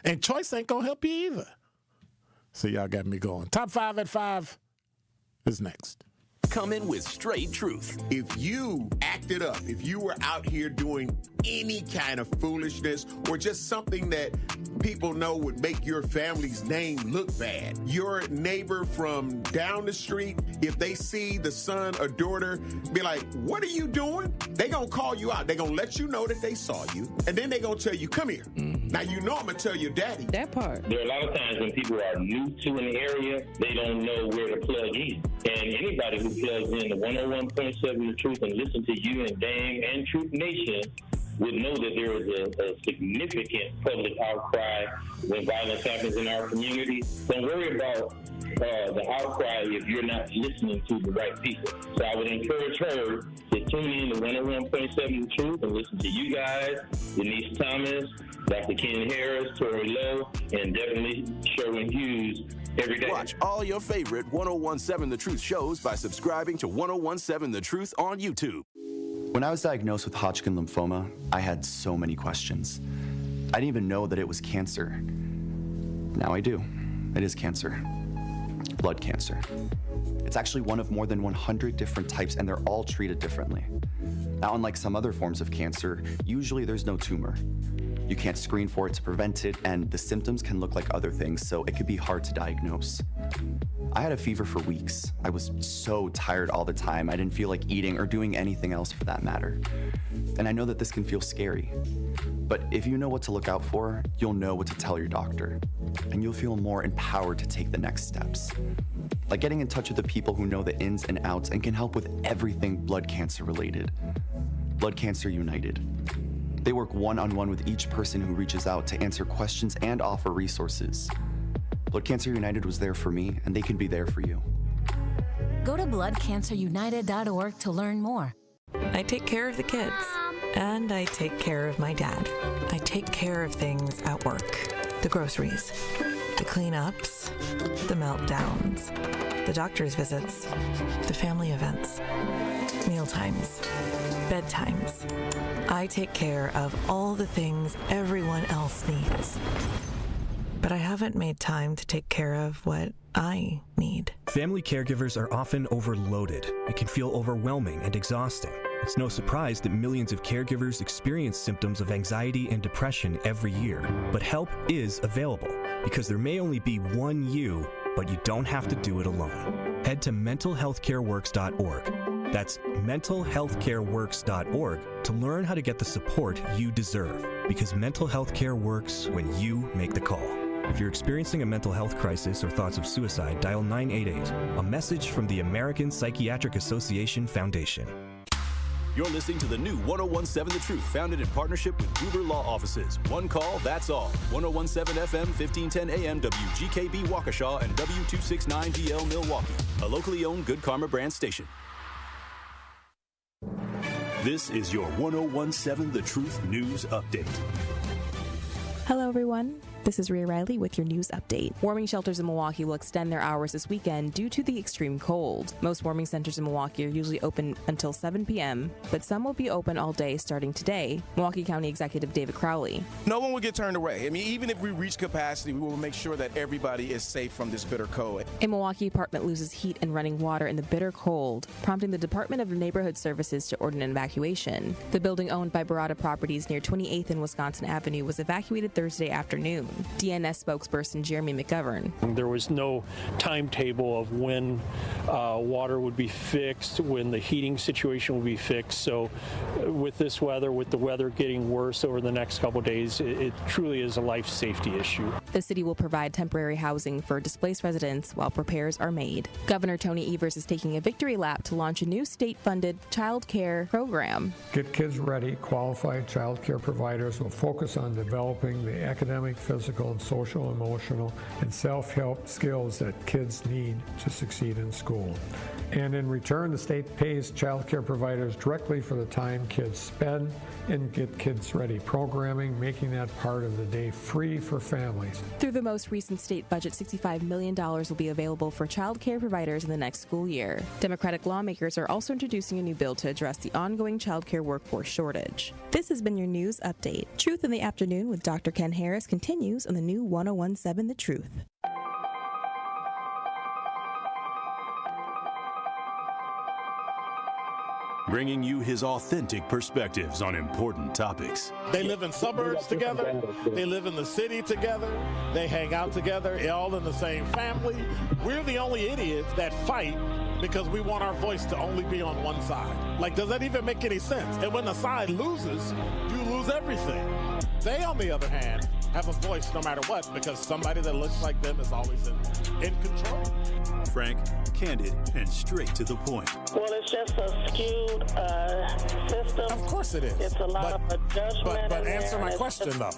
And choice ain't going to help you either. So y'all got me going. Top 5 at 5 is next. Come in with straight truth. If you acted up, if you were out here doing any kind of foolishness or just something that people know would make your family's name look bad, your neighbor from down the street, if they see the son or daughter, be like, what are you doing? They gonna call you out. They gonna let you know that they saw you, and then they gonna tell you, come here. Now you know I'm gonna tell your daddy. That part. There are a lot of times when people are new to an area, they don't know where to plug in. And anybody who plugs in the 101.7 The Truth and listen to you and Dame and Truth Nation would know that there is a significant public outcry when violence happens in our community. Don't worry about the outcry if you're not listening to the right people. So I would encourage her to tune in to 101.7 The Truth and listen to you guys, Denise Thomas, Dr. Ken Harris, Tori Lowe, and definitely Sherwin Hughes every day. Watch all your favorite 101.7 The Truth shows by subscribing to 101.7 The Truth on YouTube. When I was diagnosed with Hodgkin lymphoma, I had so many questions. I didn't even know that it was cancer. Now I do. It is cancer. Blood cancer. It's actually one of more than 100 different types, and they're all treated differently. Now, unlike some other forms of cancer, usually there's no tumor. You can't screen for it to prevent it, and the symptoms can look like other things, so it could be hard to diagnose. I had a fever for weeks. I was so tired all the time. I didn't feel like eating or doing anything else for that matter. And I know that this can feel scary. But if you know what to look out for, you'll know what to tell your doctor. And you'll feel more empowered to take the next steps. Like getting in touch with the people who know the ins and outs and can help with everything blood cancer related. Blood Cancer United. They work one-on-one with each person who reaches out to answer questions and offer resources. Blood Cancer United was there for me, and they can be there for you. Go to bloodcancerunited.org to learn more. I take care of the kids, and I take care of my dad. I take care of things at work. The groceries, the cleanups, the meltdowns, the doctor's visits, the family events, mealtimes, bedtimes. I take care of all the things everyone else needs. But I haven't made time to take care of what I need. Family caregivers are often overloaded. It can feel overwhelming and exhausting. It's no surprise that millions of caregivers experience symptoms of anxiety and depression every year. But help is available, because there may only be one you, but you don't have to do it alone. Head to mentalhealthcareworks.org. That's mentalhealthcareworks.org to learn how to get the support you deserve, because mental health care works when you make the call. If you're experiencing a mental health crisis or thoughts of suicide, dial 988, a message from the American Psychiatric Association Foundation. You're listening to the new 1017 The Truth, founded in partnership with Gruber Law Offices. One call, that's all. 1017 FM, 1510 AM, WGKB Waukesha, and W269DL Milwaukee. A locally owned Good Karma brand station. This is your 1017 The Truth News Update. Hello, everyone. This is Rhea Riley with your news update. Warming shelters in Milwaukee will extend their hours this weekend due to the extreme cold. Most warming centers in Milwaukee are usually open until 7 p.m., but some will be open all day starting today. Milwaukee County Executive David Crowley. No one will get turned away. I mean, even if we reach capacity, we will make sure that everybody is safe from this bitter cold. A Milwaukee apartment loses heat and running water in the bitter cold, prompting the Department of Neighborhood Services to order an evacuation. The building owned by Barada Properties near 28th and Wisconsin Avenue was evacuated Thursday afternoon. DNS spokesperson Jeremy McGovern. There was no timetable of when water would be fixed, when the heating situation would be fixed. So with this weather, with the weather getting worse over the next couple of days, it truly is a life safety issue. The city will provide temporary housing for displaced residents while repairs are made. Governor Tony Evers is taking a victory lap to launch a new state-funded child care program. Get Kids Ready qualified child care providers will focus on developing the academic, physical, and social, emotional, and self-help skills that kids need to succeed in school. And in return, the state pays child care providers directly for the time kids spend in Get Kids Ready programming, making that part of the day free for families. Through the most recent state budget, $65 million will be available for child care providers in the next school year. Democratic lawmakers are also introducing a new bill to address the ongoing child care workforce shortage. This has been your news update. Truth in the Afternoon with Dr. Ken Harris continues on the new 1017 The Truth. Bringing you his authentic perspectives on important topics. They live in suburbs together. They live in the city together. They hang out together, all in the same family. We're the only idiots that fight because we want our voice to only be on one side. Like, does that even make any sense? And when the side loses, you lose everything. They, on the other hand, have a voice no matter what, because somebody that looks like them is always in control. Frank, candid, and straight to the point. Well, it's just a skewed system. Of course it is. It's a lot of adjustment. But answer my question, though.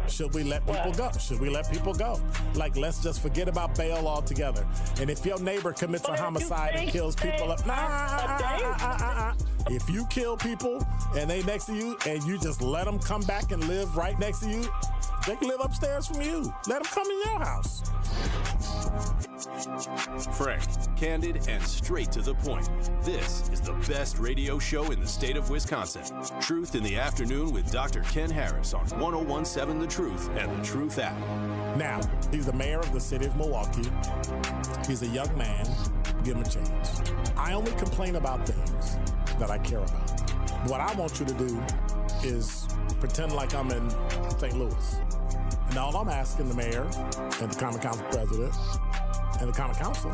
Should we let people go? Should we let people go? Like, let's just forget about bail altogether. And if your neighbor commits a homicide and kills people up, if you kill people and they next to you and you just let them come back and live right next to you, they can live upstairs from you. Let them come in your house. Frank, candid, and straight to the point. This is the best radio show in the state of Wisconsin. Truth in the Afternoon with Dr. Ken Harris on 1017 The Truth and The Truth app. Now, he's the mayor of the city of Milwaukee. He's a young man. Give him a chance. I only complain about things that I care about. What I want you to do is pretend like I'm in St. Louis. And all I'm asking the mayor and the Common Council president and the Common Council,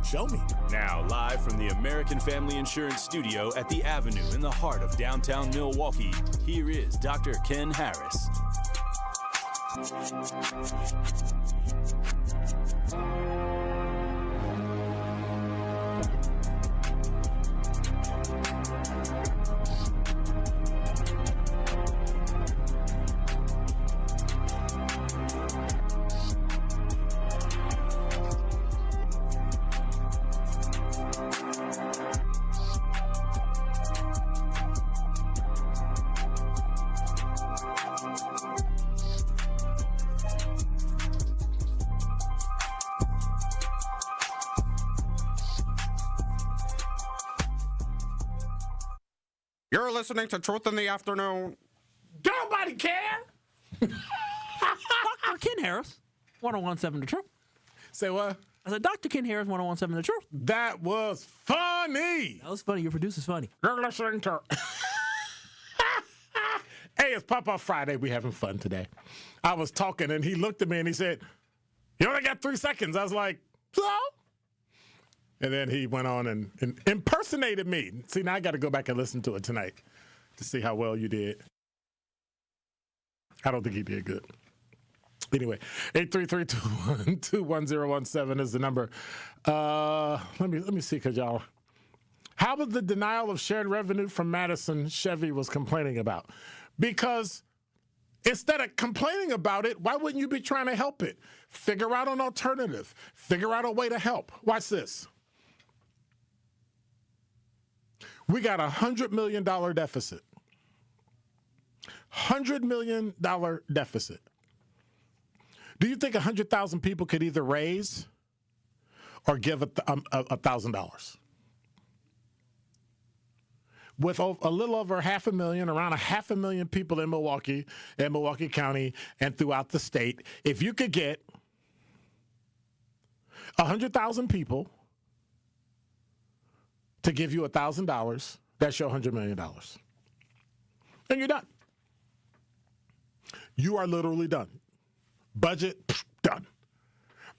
show me. Now, live from the American Family Insurance Studio at the Avenue in the heart of downtown Milwaukee, here is Dr. Ken Harris. You're listening to Truth in the Afternoon. Nobody care. Dr. Ken Harris, 101.7 The Truth. Say what? I said, Dr. Ken Harris, 101.7 The Truth. That was funny. That was funny. Your producer's funny. You're listening to... Hey, it's Pop-Up Friday. We having fun today. I was talking, and he looked at me, and he said, you only got 3 seconds. I was like, so? And then he went on and impersonated me. See, now I got to go back and listen to it tonight to see how well you did. I don't think he did good. Anyway, 833-212-1017 is the number. Let me see, because y'all. How was the denial of shared revenue from Madison Chevy was complaining about? Because instead of complaining about it, why wouldn't you be trying to help it? Figure out an alternative. Figure out a way to help. Watch this. We got a $100 million deficit. $100 million deficit. Do you think 100,000 people could either raise or give $1,000? With a little over 500,000, around 500,000 people in Milwaukee and Milwaukee County and throughout the state, if you could get 100,000 people to give you $1,000, that's your $100 million. And you're done. You are literally done. Budget, done.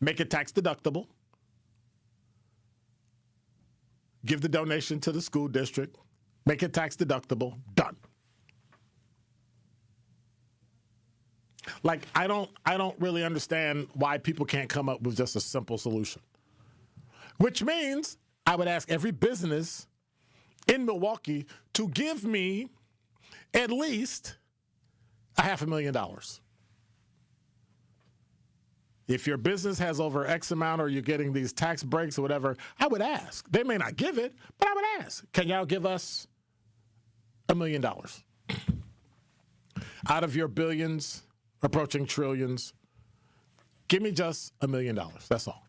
Make it tax deductible. Give the donation to the school district. Make it tax deductible. Done. Like, I don't really understand why people can't come up with just a simple solution. Which means I would ask every business in Milwaukee to give me at least $500,000. If your business has over X amount or you're getting these tax breaks or whatever, I would ask. They may not give it, but I would ask. Can y'all give us $1 million? Out of your billions, approaching trillions, give me just $1 million. That's all.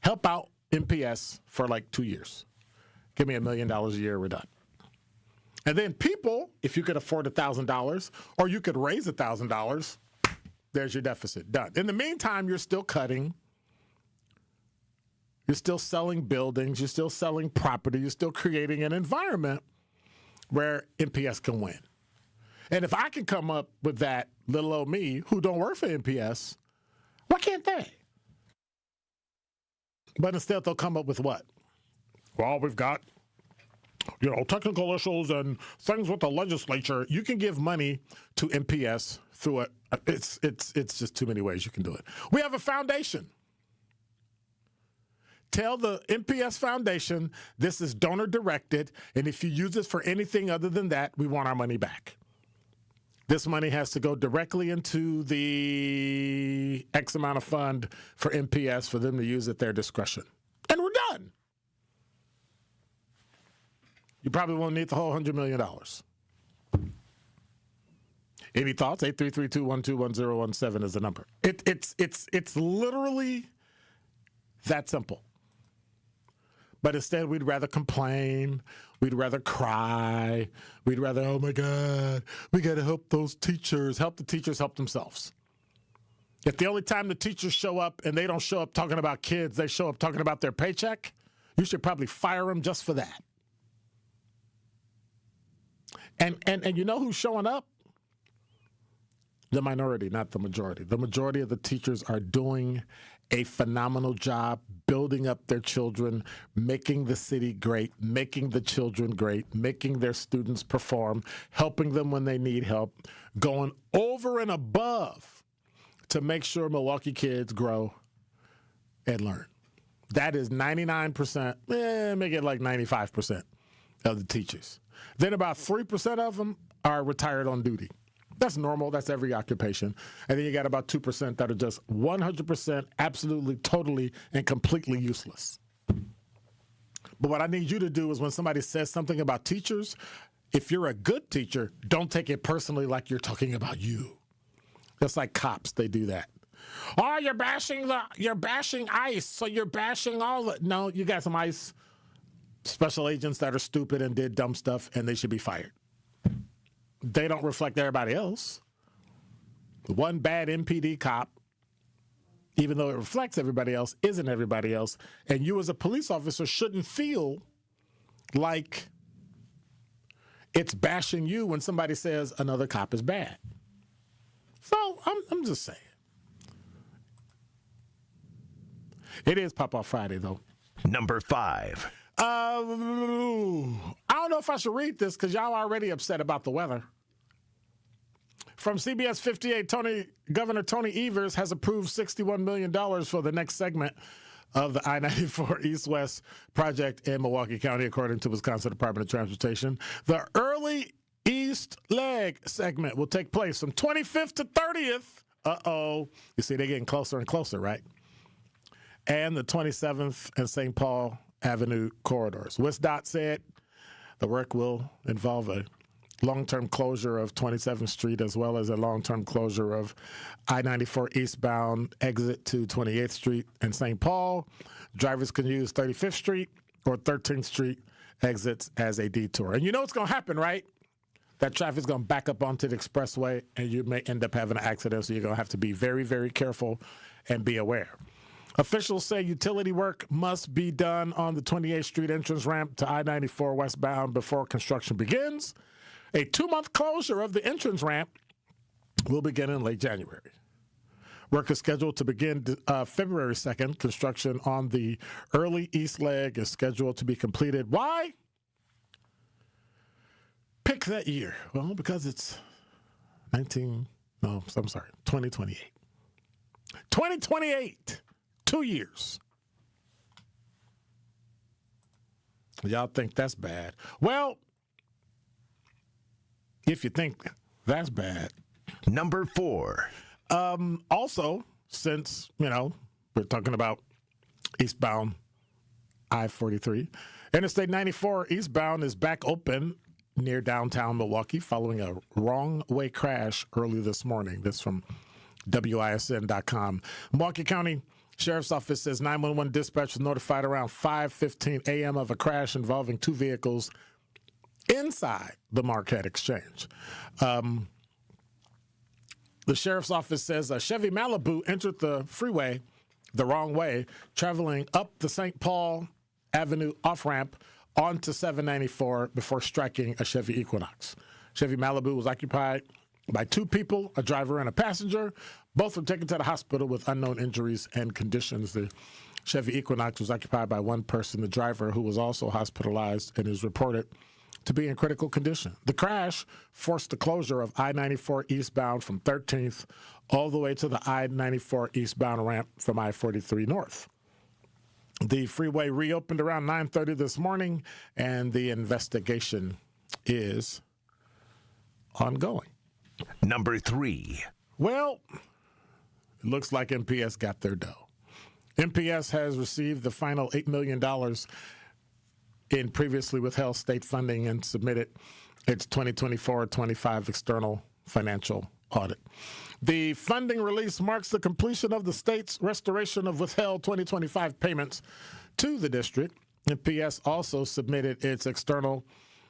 Help out MPS for like 2 years. Give me $1 million a year, we're done. And then people, if you could afford $1,000 or you could raise $1,000, there's your deficit, done. In the meantime, you're still cutting. You're still selling buildings. You're still selling property. You're still creating an environment where MPS can win. And if I can come up with that, little old me, who don't work for MPS, why can't they? But instead, they'll come up with what? Well, we've got, technical issues and things with the legislature. You can give money to MPS through it. It's just too many ways you can do it. We have a foundation. Tell the MPS Foundation this is donor directed, and if you use this for anything other than that, we want our money back. This money has to go directly into the X amount of fund for MPS for them to use at their discretion. And we're done. You probably won't need the whole $100 million. Any thoughts? 833-212-1017 is the number. It's literally that simple. But instead, we'd rather complain. We'd rather cry. We'd rather, oh, my God, we got to help those teachers. Help the teachers help themselves. If the only time the teachers show up and they don't show up talking about kids, they show up talking about their paycheck, you should probably fire them just for that. And you know who's showing up? The minority, not the majority. The majority of the teachers are doing a phenomenal job building up their children, making the city great, making the children great, making their students perform, helping them when they need help, going over and above to make sure Milwaukee kids grow and learn. That is 99%, make it like 95% of the teachers. Then about 3% of them are retired on duty. That's normal. That's every occupation. And then you got about 2% that are just 100% absolutely, totally, and completely useless. But what I need you to do is when somebody says something about teachers, if you're a good teacher, don't take it personally like you're talking about you. That's like cops. They do that. Oh, you're bashing ICE, so you're bashing all the... No, you got some ICE special agents that are stupid and did dumb stuff, and they should be fired. They don't reflect everybody else. One bad MPD cop, even though it reflects everybody else, isn't everybody else. And you as a police officer shouldn't feel like it's bashing you when somebody says another cop is bad. So I'm just saying. It is Pop-Off Friday, though. Number 5. I don't know if I should read this because y'all are already upset about the weather. From CBS 58, Governor Tony Evers has approved $61 million for the next segment of the I-94 East-West project in Milwaukee County, according to Wisconsin Department of Transportation. The early East leg segment will take place from 25th to 30th. You see, they're getting closer and closer, right? And the 27th and St. Paul Avenue corridors. WisDOT said the work will involve a long-term closure of 27th Street as well as a long-term closure of I-94 eastbound exit to 28th Street and St. Paul. Drivers can use 35th Street or 13th Street exits as a detour. And you know what's going to happen, right? That traffic's going to back up onto the expressway and you may end up having an accident, so you're going to have to be very, very careful and be aware. Officials say utility work must be done on the 28th Street entrance ramp to I-94 westbound before construction begins. A 2-month closure of the entrance ramp will begin in late January. Work is scheduled to begin February 2nd. Construction on the early east leg is scheduled to be completed. Why? Pick that year. Well, because it's 2028. 2028. 2 years. Y'all think that's bad. Well, if you think that's bad. Number 4. Also, since, we're talking about eastbound I-43, Interstate 94 eastbound is back open near downtown Milwaukee following a wrong-way crash early this morning. This from WISN.com. Milwaukee County Sheriff's Office says 911 dispatch was notified around 5:15 a.m. of a crash involving 2 vehicles inside the Marquette Exchange. The Sheriff's Office says a Chevy Malibu entered the freeway the wrong way, traveling up the St. Paul Avenue off-ramp onto 794 before striking a Chevy Equinox. Chevy Malibu was occupied by 2 people, a driver and a passenger. Both were taken to the hospital with unknown injuries and conditions. The Chevy Equinox was occupied by 1 person, the driver, who was also hospitalized and is reported to be in critical condition. The crash forced the closure of I-94 eastbound from 13th all the way to the I-94 eastbound ramp from I-43 north. The freeway reopened around 9:30 this morning, and the investigation is ongoing. Number 3. Well, it looks like MPS got their dough. MPS has received the final $8 million in previously withheld state funding and submitted its 2024-25 external financial audit. The funding release marks the completion of the state's restoration of withheld 2025 payments to the district. MPS also submitted its external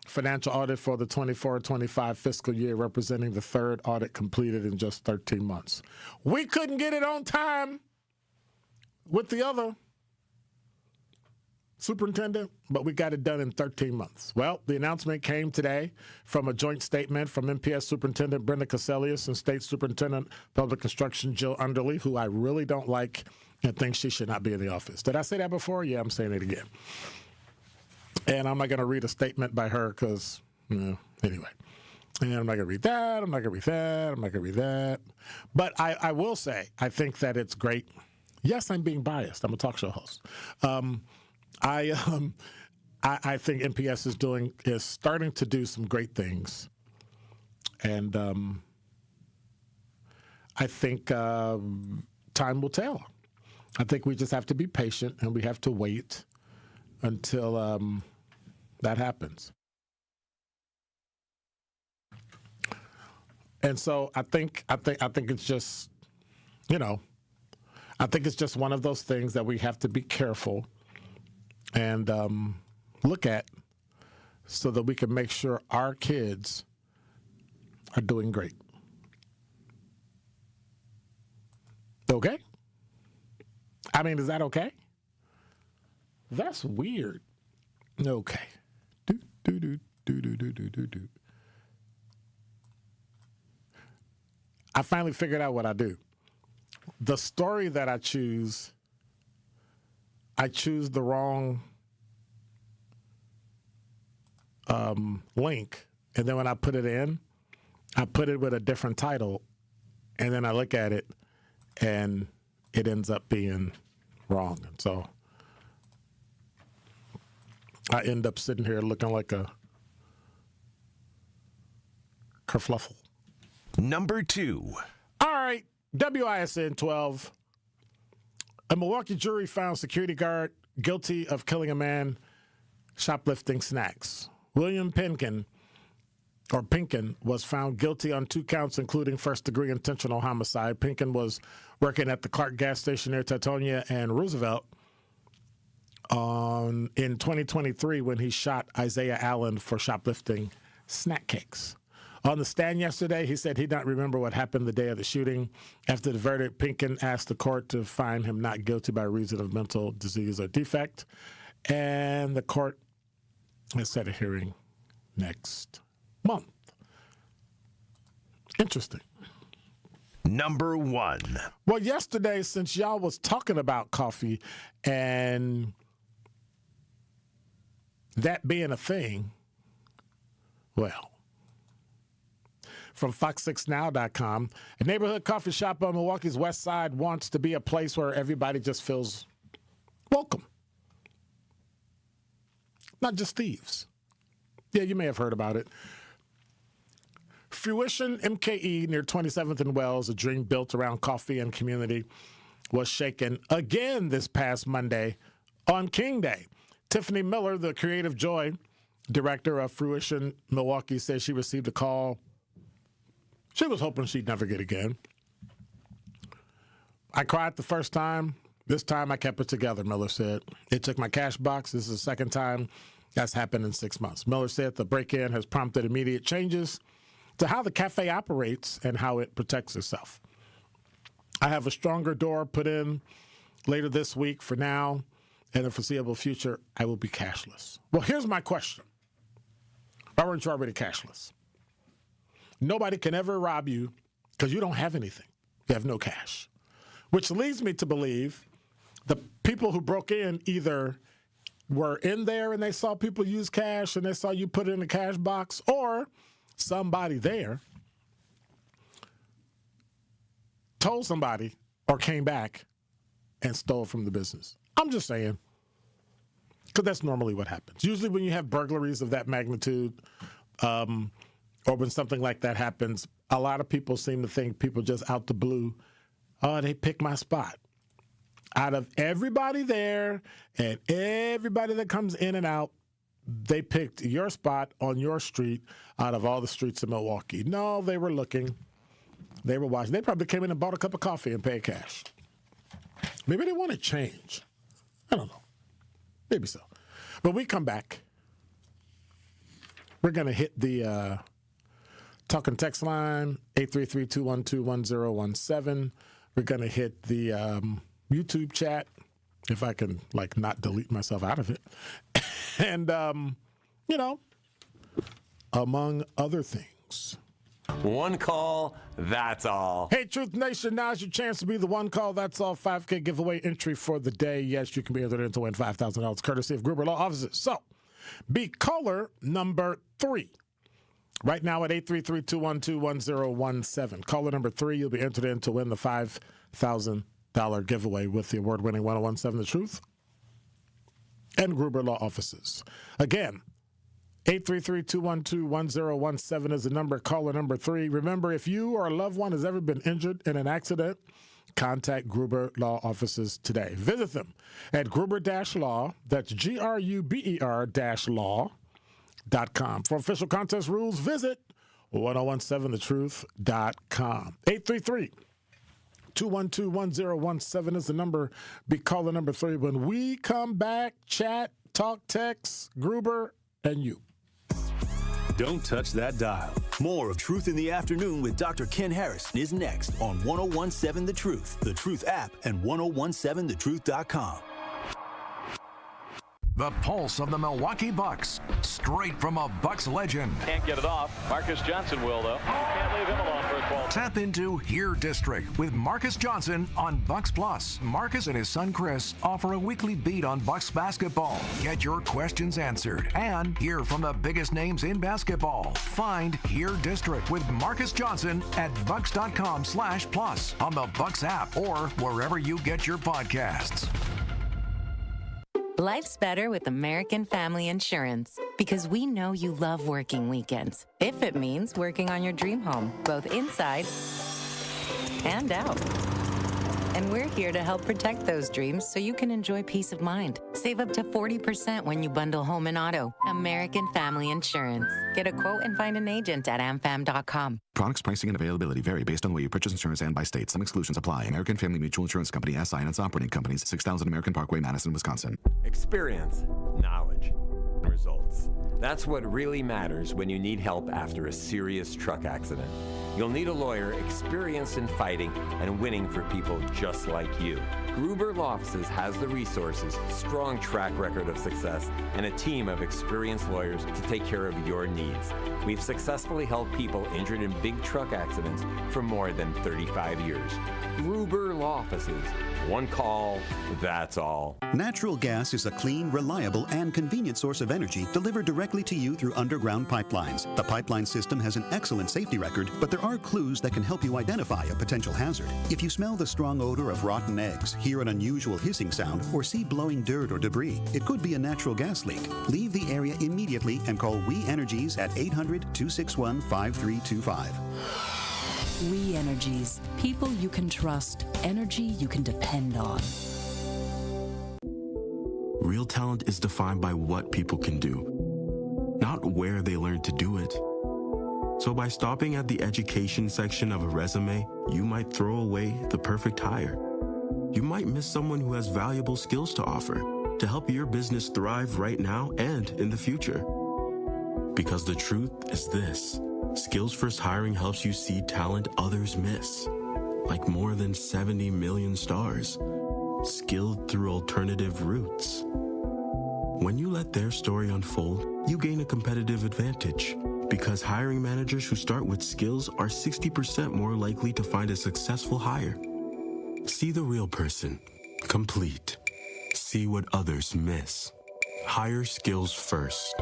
financial audit for the 24-25 fiscal year, representing the 3rd audit completed in just 13 months. We couldn't get it on time with the other superintendent, but we got it done in 13 months. Well, the announcement came today from a joint statement from MPS Superintendent Brenda Caselius and State Superintendent Public Instruction Jill Underley, who I really don't like and think she should not be in the office. Did I say that before? Yeah, I'm saying it again. And I'm not going to read a statement by her because, anyway. And I'm not going to read that. I'm not going to read that. I'm not going to read that. But I will say, I think that it's great. Yes, I'm being biased. I'm a talk show host. I think MPS is starting to do some great things, and I think time will tell. I think we just have to be patient, and we have to wait until that happens. And so I think it's just, I think it's just one of those things that we have to be careful and look at so that we can make sure our kids are doing great. Okay? I mean, is that okay? That's weird. Okay. Do. I finally figured out what I do. The story that I choose the wrong link, and then when I put it in, I put it with a different title, and then I look at it, and it ends up being wrong. And so I end up sitting here looking like a kerfluffle. Number 2. All right, WISN 12. A Milwaukee jury found security guard guilty of killing a man shoplifting snacks. William Pinkin was found guilty on 2 counts, including first-degree intentional homicide. Pinkin was working at the Clark gas station near Teutonia and Roosevelt in 2023 when he shot Isaiah Allen for shoplifting snack cakes. On the stand yesterday, he said he did not remember what happened the day of the shooting. After the verdict, Pinkin asked the court to find him not guilty by reason of mental disease or defect. And the court has set a hearing next month. Interesting. Number 1. Well, yesterday, since y'all was talking about coffee and that being a thing, well, from Fox6Now.com, a neighborhood coffee shop on Milwaukee's west side wants to be a place where everybody just feels welcome. Not just thieves. Yeah, you may have heard about it. Fruition MKE near 27th and Wells, a dream built around coffee and community, was shaken again this past Monday on King Day. Tiffany Miller, the creative joy director of Fruition Milwaukee, says she received a call. She was hoping she'd never get again. I cried the first time. This time I kept it together, Miller said. It took my cash box. This is the second time that's happened in 6 months. Miller said the break-in has prompted immediate changes to how the cafe operates and how it protects itself. I have a stronger door put in later this week. For now, in the foreseeable future, I will be cashless. Well, here's my question. Why weren't you already cashless? Nobody can ever rob you because you don't have anything. You have no cash. Which leads me to believe the people who broke in either were in there and they saw people use cash and they saw you put it in a cash box, or somebody there told somebody or came back and stole from the business. I'm just saying, because that's normally what happens. Usually when you have burglaries of that magnitude, or when something like that happens, a lot of people seem to think people just out the blue, oh, they picked my spot. Out of everybody there and everybody that comes in and out, they picked your spot on your street out of all the streets of Milwaukee. No, they were looking. They were watching. They probably came in and bought a cup of coffee and paid cash. Maybe they want to change. I don't know. Maybe so. But we come back. We're going to hit the talk and text line, 833-212-1017. We're going to hit the YouTube chat, if I can, like, not delete myself out of it. And, you know, among other things. One call, that's all. Hey, Truth Nation, now's your chance to be the one call, that's all 5K giveaway entry for the day. Yes, you can be entered in to win $5,000 courtesy of Gruber Law Offices. So, be caller number 3. Right now at 833-212-1017. Caller number 3, you'll be entered in to win the $5,000 giveaway with the award-winning 1017 The Truth and Gruber Law Offices. Again, 833-212-1017 is the number. Caller number 3. Remember, if you or a loved one has ever been injured in an accident, contact Gruber Law Offices today. Visit them at Gruber-Law, that's GRUBER-law.com. For official contest rules, visit 1017thetruth.com. 833-212-1017 is the number. Be caller number 3. When we come back, chat, talk, text, Gruber, and you. Don't touch that dial. More of Truth in the Afternoon with Dr. Ken Harris is next on 1017 The Truth, The Truth app, and 1017thetruth.com. The pulse of the Milwaukee Bucks, straight from a Bucks legend. Can't get it off. Marcus Johnson will, though. Can't leave him alone for a 12. Tap into Here District with Marcus Johnson on Bucks Plus. Marcus and his son Chris offer a weekly beat on Bucks basketball. Get your questions answered and hear from the biggest names in basketball. Find Here District with Marcus Johnson at bucks.com/plus on the Bucks app or wherever you get your podcasts. Life's better with American Family Insurance because we know you love working weekends. If it means working on your dream home, both inside and out. And we're here to help protect those dreams so you can enjoy peace of mind. Save up to 40% when you bundle home and auto. American Family Insurance. Get a quote and find an agent at amfam.com. Products, pricing, and availability vary based on the way you purchase insurance and by state. Some exclusions apply. American Family Mutual Insurance Company, SI, and its operating companies, 6000 American Parkway, Madison, Wisconsin. Experience, knowledge, results. That's what really matters when you need help after a serious truck accident. You'll need a lawyer experienced in fighting and winning for people just like you. Gruber Law Offices has the resources, strong track record of success, and a team of experienced lawyers to take care of your needs. We've successfully helped people injured in big truck accidents for more than 35 years. Gruber Law Offices. One call, that's all. Natural gas is a clean, reliable, and convenient source of energy delivered directly to you through underground pipelines. The pipeline system has an excellent safety record, but there are clues that can help you identify a potential hazard. If you smell the strong odor of rotten eggs, hear an unusual hissing sound, or see blowing dirt or debris, it could be a natural gas leak. Leave the area immediately and call We Energies at 800-261-5325. We Energies. People you can trust. Energy you can depend on. Real talent is defined by what people can do, not where they learn to do it. So by stopping at the education section of a resume, you might throw away the perfect hire. You might miss someone who has valuable skills to offer to help your business thrive right now and in the future. Because the truth is this. Skills First Hiring helps you see talent others miss, like more than 70 million stars, skilled through alternative routes. When you let their story unfold, you gain a competitive advantage, because hiring managers who start with skills are 60% more likely to find a successful hire. See the real person, complete. See what others miss. Hire skills first.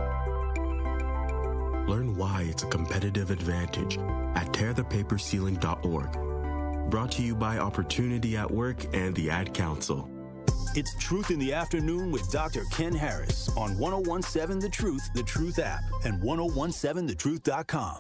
Learn why it's a competitive advantage at tearthepaperceiling.org. Brought to you by Opportunity at Work and the Ad Council. It's Truth in the Afternoon with Dr. Ken Harris on 1017 The Truth, The Truth app, and 1017thetruth.com.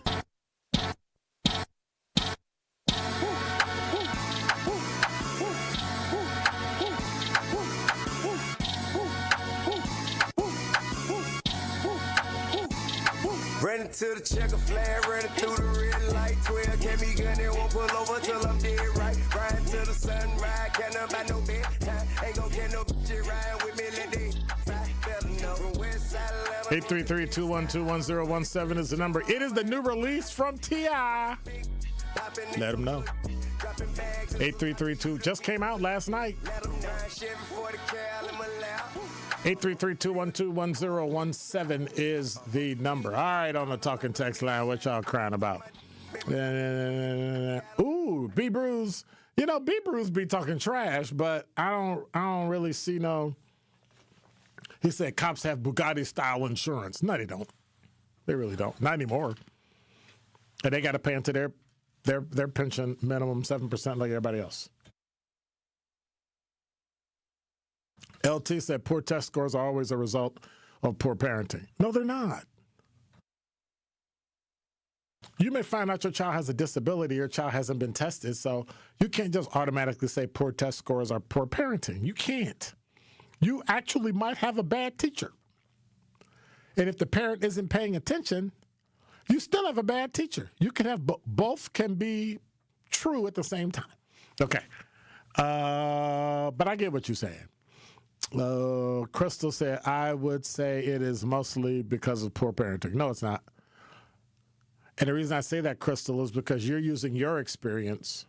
Running to the checker flag, running through the red light. 12 can't be gun, they won't pull over till I'm dead right. Riding to the sunrise, can't buy no bed time. Ain't gon' get no bitch riding with me, let they better know. From west side of 833-212-1017 is the number. It is the new release from T.I. Let them know. 8332 just came out last night. 833-212-1017 is the number. All right, on the talking text line, what y'all crying about? Ooh, B Bruce. You know, B Bruce be talking trash, but I don't really see no. He said cops have Bugatti style insurance. No, they don't. They really don't. Not anymore. And they got to pay into their pension minimum 7% like everybody else. LT said poor test scores are always a result of poor parenting. No, they're not. You may find out your child has a disability, your child hasn't been tested, so you can't just automatically say poor test scores are poor parenting. You can't. You actually might have a bad teacher. And if the parent isn't paying attention, you still have a bad teacher. You can have both can be true at the same time. Okay. But I get what you're saying. Crystal said, I would say it is mostly because of poor parenting. No, it's not. And the reason I say that, Crystal, is because you're using your experience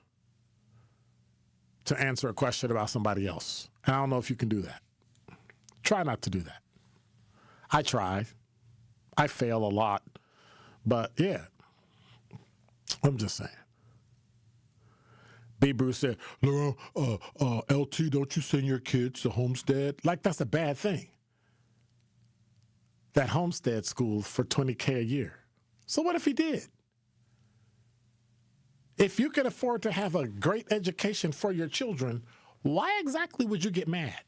to answer a question about somebody else. And I don't know if you can do that. Try not to do that. I try. I fail a lot. But, yeah, I'm just saying. B. Bruce said, LT, don't you send your kids to Homestead? Like, that's a bad thing. That Homestead school for $20K a year. So what if he did? If you can afford to have a great education for your children, why exactly would you get mad?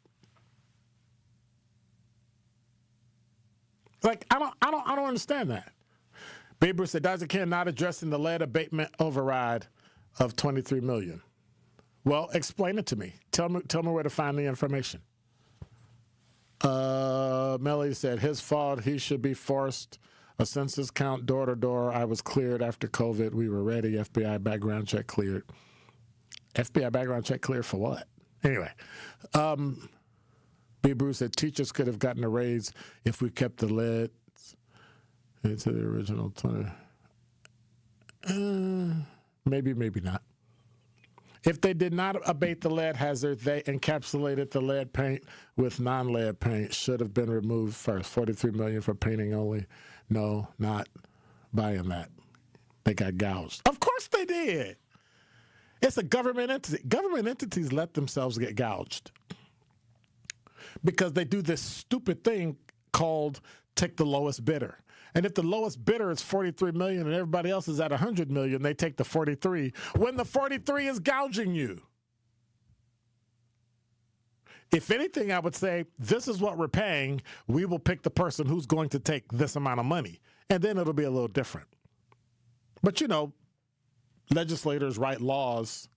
Like, I don't understand that. Bieber said, Dr. Ken not addressing the lead abatement override of $23 million. Well, explain it to me. Tell me where to find the information. Melody said, his fault. He should be forced a census count door to door. I was cleared after COVID. We were ready. FBI background check cleared. FBI background check cleared for what? Anyway, B. Bruce said teachers could have gotten a raise if we kept the lead into the original 20. Maybe not. If they did not abate the lead hazard, they encapsulated the lead paint with non-lead paint. Should have been removed first. $43 million for painting only. No, not buying that. They got gouged. Of course they did. It's a government entity. Government entities let themselves get gouged because they do this stupid thing called take the lowest bidder. And if the lowest bidder is $43 million and everybody else is at $100 million, they take the 43 when the 43 is gouging you. If anything, I would say, this is what we're paying. We will pick the person who's going to take this amount of money. And then it'll be a little different. But, you know, legislators write laws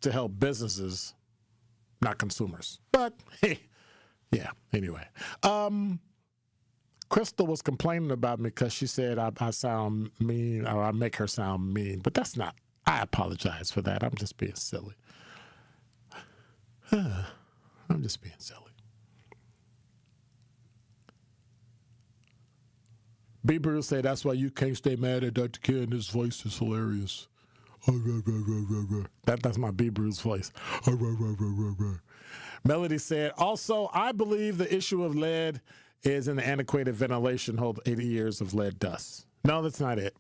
to help businesses, not consumers. But, hey, yeah, anyway. Crystal was complaining about me because she said I sound mean or I make her sound mean. But that's not. I apologize for that. I'm just being silly. I'm just being silly. B. Bruce said that's why you can't stay mad at Dr. Ken. His voice is hilarious. That's my B. Bruce voice. Melody said, also, I believe the issue of lead is in the antiquated ventilation hold 80 years of lead dust. No, that's not it.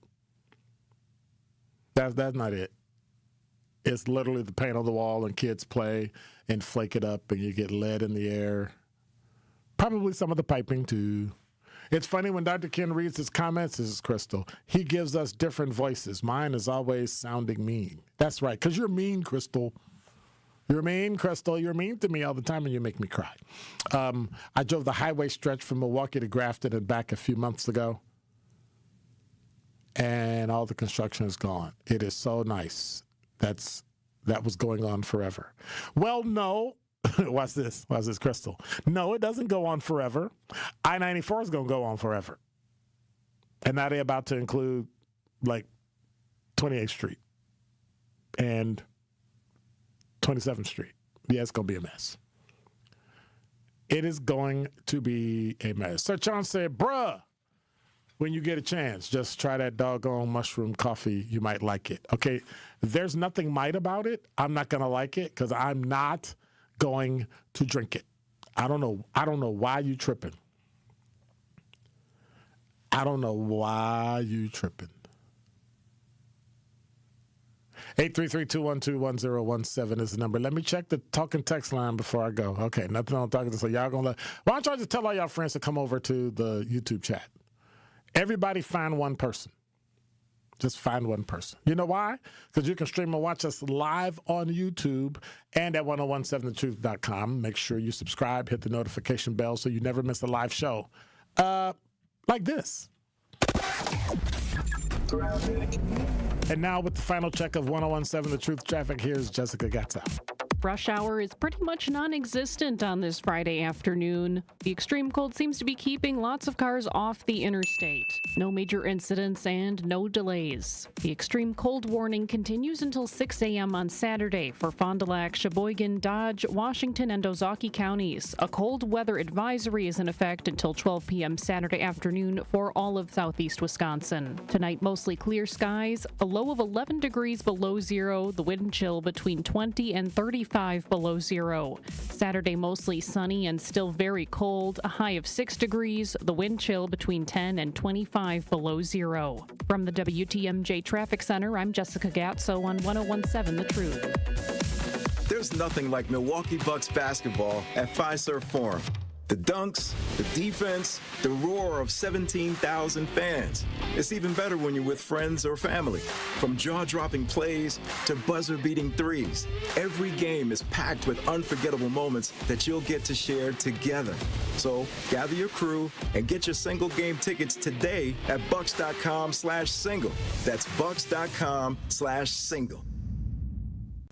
That's not it. It's literally the paint on the wall and kids play and flake it up and you get lead in the air. Probably some of the piping too. It's funny when Dr. Ken reads his comments, this is Crystal, he gives us different voices. Mine is always sounding mean. That's right, because you're mean, Crystal. You're mean, Crystal. You're mean to me all the time and you make me cry. I drove the highway stretch from Milwaukee to Grafton and back a few months ago. And all the construction is gone. It is so nice. That was going on forever. Well, no. Watch this, Crystal. No, it doesn't go on forever. I-94 is going to go on forever. And now they're about to include, like, 28th Street and 27th Street. Yeah, it's going to be a mess. It is going to be a mess. Sir John said, bruh, when you get a chance, just try that doggone mushroom coffee. You might like it. Okay, there's nothing might about it. I'm not going to like it because I'm not going to drink it. I don't know why you tripping. I don't know why you tripping. 833-212-1017 is the number. Let me check the talking text line before I go. Okay, nothing on talking to, so y'all gonna why don't y'all just tell all y'all friends to come over to the YouTube chat? Everybody find one person. Just find one person. You know why? Because you can stream and watch us live on YouTube and at 1017thetruth.com. Make sure you subscribe, hit the notification bell so you never miss a live show. Like this. And now with the final check of 1017 The Truth traffic, here's Jessica Gatza. Rush hour is pretty much non-existent on this Friday afternoon. The extreme cold seems to be keeping lots of cars off the interstate. No major incidents and no delays. The extreme cold warning continues until 6 a.m. on Saturday for Fond du Lac, Sheboygan, Dodge, Washington, and Ozaukee counties. A cold weather advisory is in effect until 12 p.m. Saturday afternoon for all of southeast Wisconsin. Tonight, mostly clear skies, a low of 11 degrees below zero, the wind chill between 20 and 35 below zero. Saturday, mostly sunny and still very cold, a high of 6 degrees, the wind chill between 10 and 25 below zero. From the WTMJ Traffic Center, I'm Jessica Gatzo on 1017 The Truth. There's nothing like Milwaukee Bucks basketball at Fiserv Forum. The dunks, the defense, the roar of 17,000 fans. It's even better when you're with friends or family. From jaw-dropping plays to buzzer-beating threes, every game is packed with unforgettable moments that you'll get to share together. So gather your crew and get your single game tickets today at bucks.com/single. That's bucks.com/single.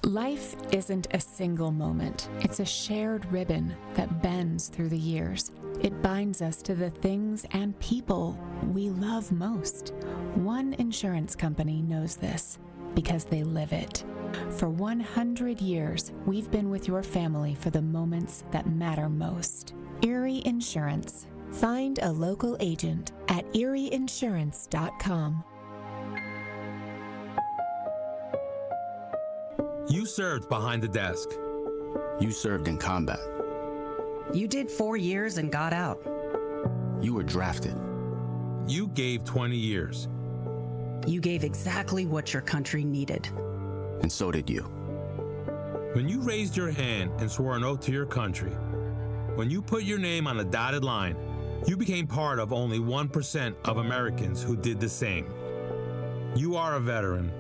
Life isn't a single moment. It's a shared ribbon that bends through the years. It binds us to the things and people we love most. One insurance company knows this because they live it. For 100 years, we've been with your family for the moments that matter most. Erie Insurance. Find a local agent at erieinsurance.com. You served behind the desk. You served in combat. You did 4 years and got out. You were drafted. You gave 20 years. You gave exactly what your country needed. And so did you. When you raised your hand and swore an oath to your country, when you put your name on a dotted line, you became part of only 1% of Americans who did the same. You are a veteran.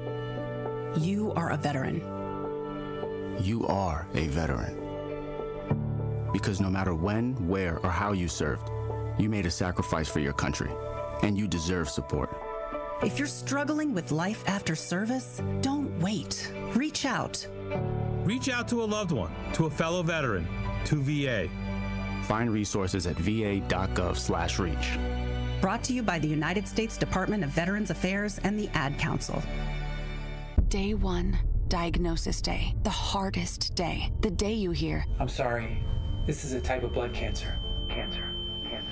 You are a veteran. You are a veteran. Because no matter when, where, or how you served, you made a sacrifice for your country, and you deserve support. If you're struggling with life after service, don't wait. Reach out. Reach out to a loved one, to a fellow veteran, to VA. Find resources at va.gov/reach. Brought to you by the United States Department of Veterans Affairs and the Ad Council. Day one, diagnosis day. The hardest day. The day you hear, I'm sorry, this is a type of blood cancer.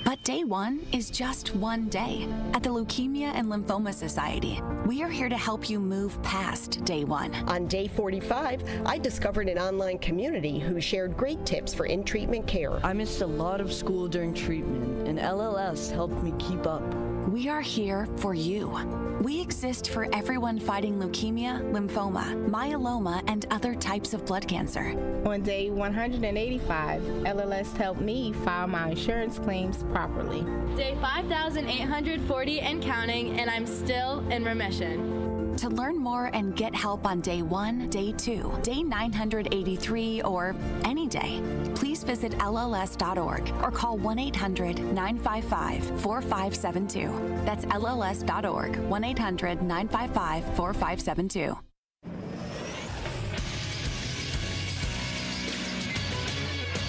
But day one is just one day. At the Leukemia and Lymphoma Society, we are here to help you move past day one. On day 45, I discovered an online community who shared great tips for in-treatment care. I missed a lot of school during treatment, and LLS helped me keep up. We are here for you. We exist for everyone fighting leukemia, lymphoma, myeloma, and other types of blood cancer. On day 185, LLS helped me file my insurance claims properly. Day 5,840 and counting, and I'm still in remission. To learn more and get help on day 1, day 2, day 983, or any day, please visit LLS.org or call 1-800-955-4572. That's LLS.org, 1-800-955-4572.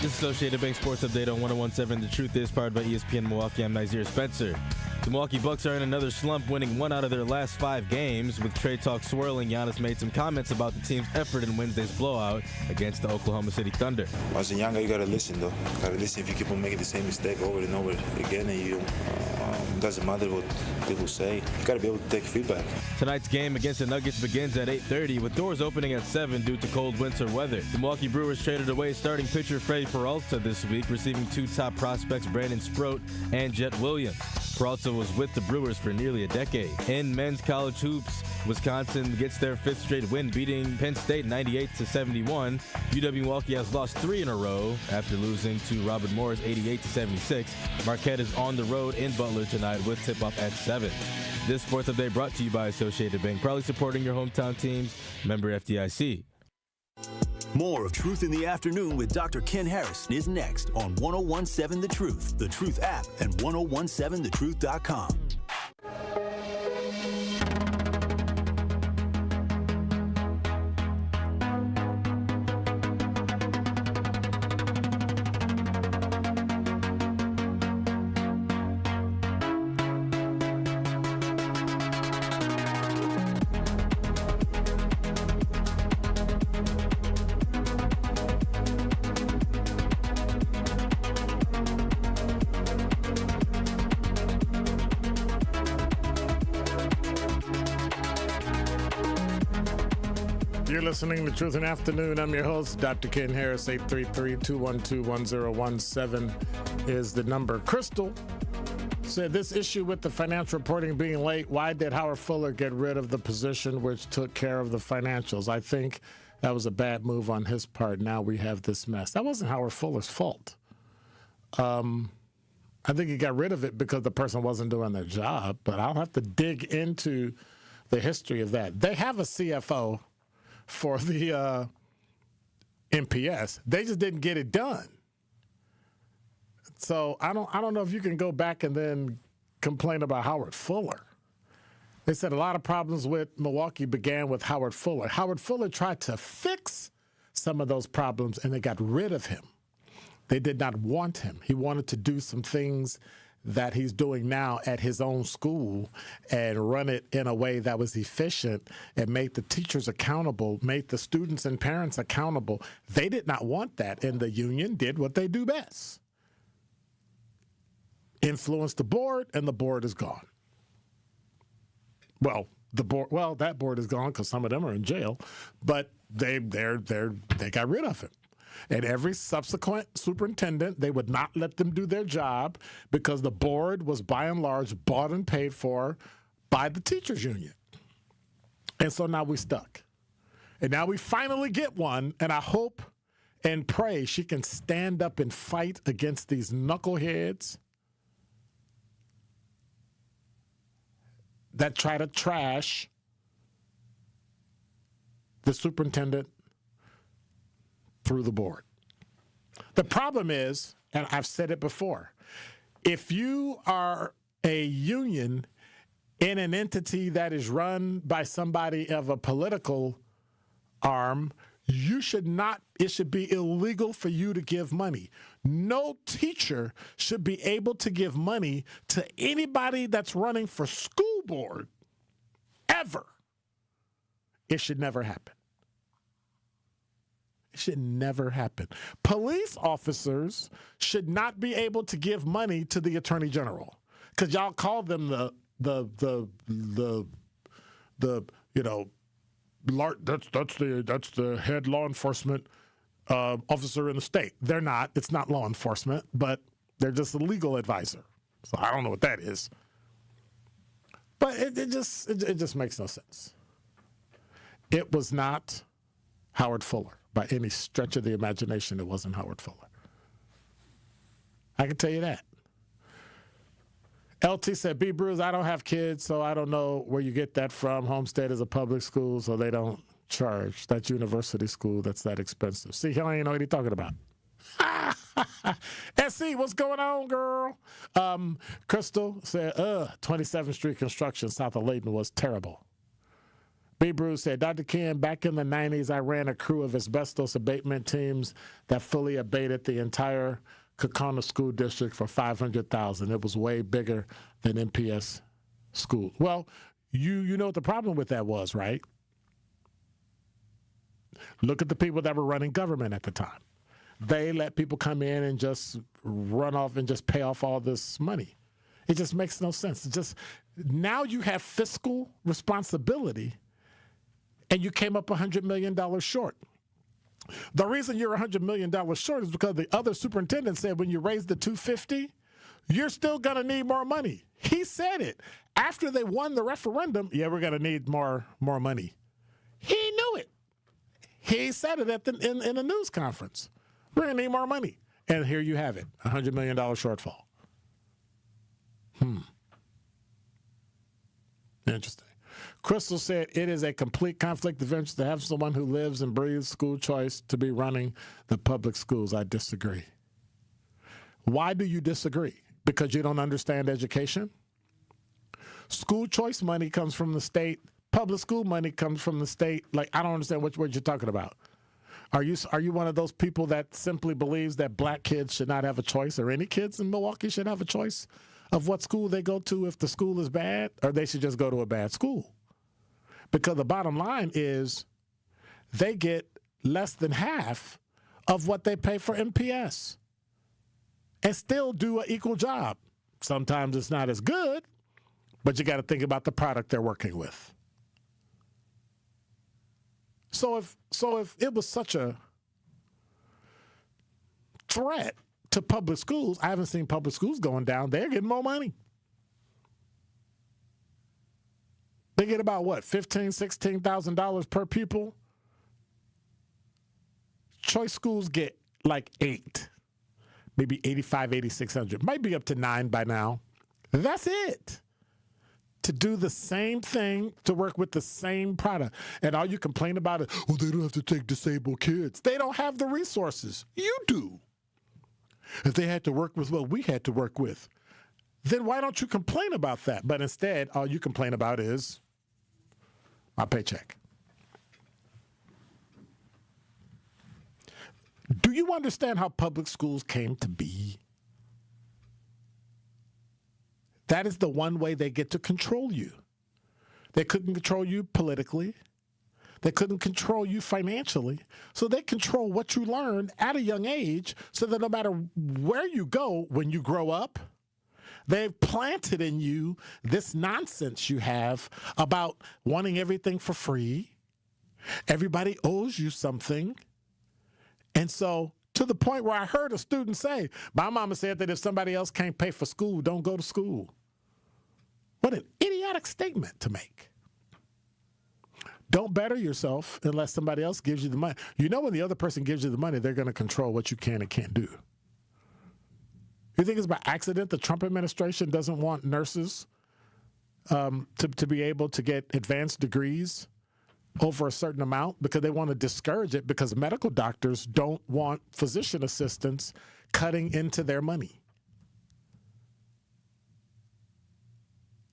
This is Associated Bank Sports Update on 1017. The Truth is powered by ESPN Milwaukee. I'm Nazir Spencer. The Milwaukee Bucks are in another slump, winning 1 out of their last 5 games. With trade talk swirling, Giannis made some comments about the team's effort in Wednesday's blowout against the Oklahoma City Thunder. As a young guy, you got to listen, though. Got to listen. If you keep on making the same mistake over and over again, and you doesn't matter what people say. You got to be able to take feedback. Tonight's game against the Nuggets begins at 8:30 with doors opening at 7 due to cold winter weather. The Milwaukee Brewers traded away starting pitcher Freddie Peralta this week, receiving 2 top prospects, Brandon Sproat and Jet Williams. Peralta was with the Brewers for nearly a decade. In men's college hoops, Wisconsin gets their 5th straight win, beating Penn State 98-71. UW-Milwaukee has lost 3 in a row after losing to Robert Morris 88-76. Marquette is on the road in Butler tonight with tip-off at 7. This Sports Update brought to you by Associated Bank, proudly supporting your hometown teams. Member FDIC. More of Truth in the Afternoon with Dr. Ken Harrison is next on 1017 The Truth, The Truth app, and 1017thetruth.com. You're listening to Truth in the Afternoon. I'm your host, Dr. Ken Harris. 833-212-1017 is the number. Crystal said this issue with the financial reporting being late, why did Howard Fuller get rid of the position which took care of the financials? I think that was a bad move on his part. Now we have this mess. That wasn't Howard Fuller's fault. I think he got rid of it because the person wasn't doing their job, but I'll have to dig into the history of that. They have a CFO for the MPS. They just didn't get it done. So I don't know if you can go back and then complain about Howard Fuller. They said a lot of problems with Milwaukee began with Howard Fuller. Howard Fuller tried to fix some of those problems, and they got rid of him. They did not want him. He wanted to do some things that he's doing now at his own school and run it in a way that was efficient and made the teachers accountable, made the students and parents accountable. They did not want that, and the union did what they do best. Influenced the board, and the board is gone. Well, that board is gone because some of them are in jail, but they got rid of him. And every subsequent superintendent, they would not let them do their job because the board was by and large bought and paid for by the teachers union. And so now we're stuck. And now we finally get one, and I hope and pray she can stand up and fight against these knuckleheads that try to trash the superintendent through the board. The problem is, and I've said it before, if you are a union in an entity that is run by somebody of a political arm, it should be illegal for you to give money. No teacher should be able to give money to anybody that's running for school board, ever. It should never happen. It should never happen. Police officers should not be able to give money to the attorney general because y'all call them that's the head law enforcement officer in the state. They're not. It's not law enforcement, but they're just a legal advisor. So I don't know what that is. But it just makes no sense. It was not Howard Fuller. By any stretch of the imagination, it wasn't Howard Fuller. I can tell you that. LT said, B. Bruce, I don't have kids, so I don't know where you get that from. Homestead is a public school, so they don't charge. That's university school. That's that expensive. See, he don't even know what he's talking about. SC, what's going on, girl? Crystal said, 27th Street construction south of Layton was terrible. B. Bruce said, Dr. Ken, back in the 90s, I ran a crew of asbestos abatement teams that fully abated the entire Kaukauna School District for $500,000. It was way bigger than MPS school. Well, you know what the problem with that was, right? Look at the people that were running government at the time. They let people come in and just run off and just pay off all this money. It just makes no sense. It just now you have fiscal responsibility, and you came up $100 million short. The reason you're $100 million short is because the other superintendent said when you raise the $250, you're still going to need more money. He said it. After they won the referendum, yeah, we're going to need more money. He knew it. He said it in a news conference. We're going to need more money. And here you have it, $100 million shortfall. Interesting. Crystal said, it is a complete conflict of interest to have someone who lives and breathes school choice to be running the public schools. I disagree. Why do you disagree? Because you don't understand education? School choice money comes from the state. Public school money comes from the state. Like, I don't understand what you're talking about. Are you one of those people that simply believes that black kids should not have a choice, or any kids in Milwaukee should have a choice of what school they go to if the school is bad, or they should just go to a bad school? Because the bottom line is they get less than half of what they pay for MPS and still do an equal job. Sometimes it's not as good, but you got to think about the product they're working with. So if it was such a threat to public schools, I haven't seen public schools going down. They're getting more money. They get about what, $15,000, $16,000 per pupil? Choice schools get like $8,000, maybe $8,500, $8,600. Might be up to $9,000 by now. That's it. To do the same thing, to work with the same product. And all you complain about is, well, they don't have to take disabled kids. They don't have the resources. You do. If they had to work with what we had to work with, then why don't you complain about that? But instead, all you complain about is my paycheck. Do you understand how public schools came to be? That is the one way they get to control you. They couldn't control you politically. They couldn't control you financially. So they control what you learn at a young age so that no matter where you go when you grow up, they've planted in you this nonsense you have about wanting everything for free. Everybody owes you something. And so to the point where I heard a student say, my mama said that if somebody else can't pay for school, don't go to school. What an idiotic statement to make. Don't better yourself unless somebody else gives you the money. You know when the other person gives you the money, they're going to control what you can and can't do. You think it's by accident the Trump administration doesn't want nurses to be able to get advanced degrees over a certain amount? Because they want to discourage it, because medical doctors don't want physician assistants cutting into their money.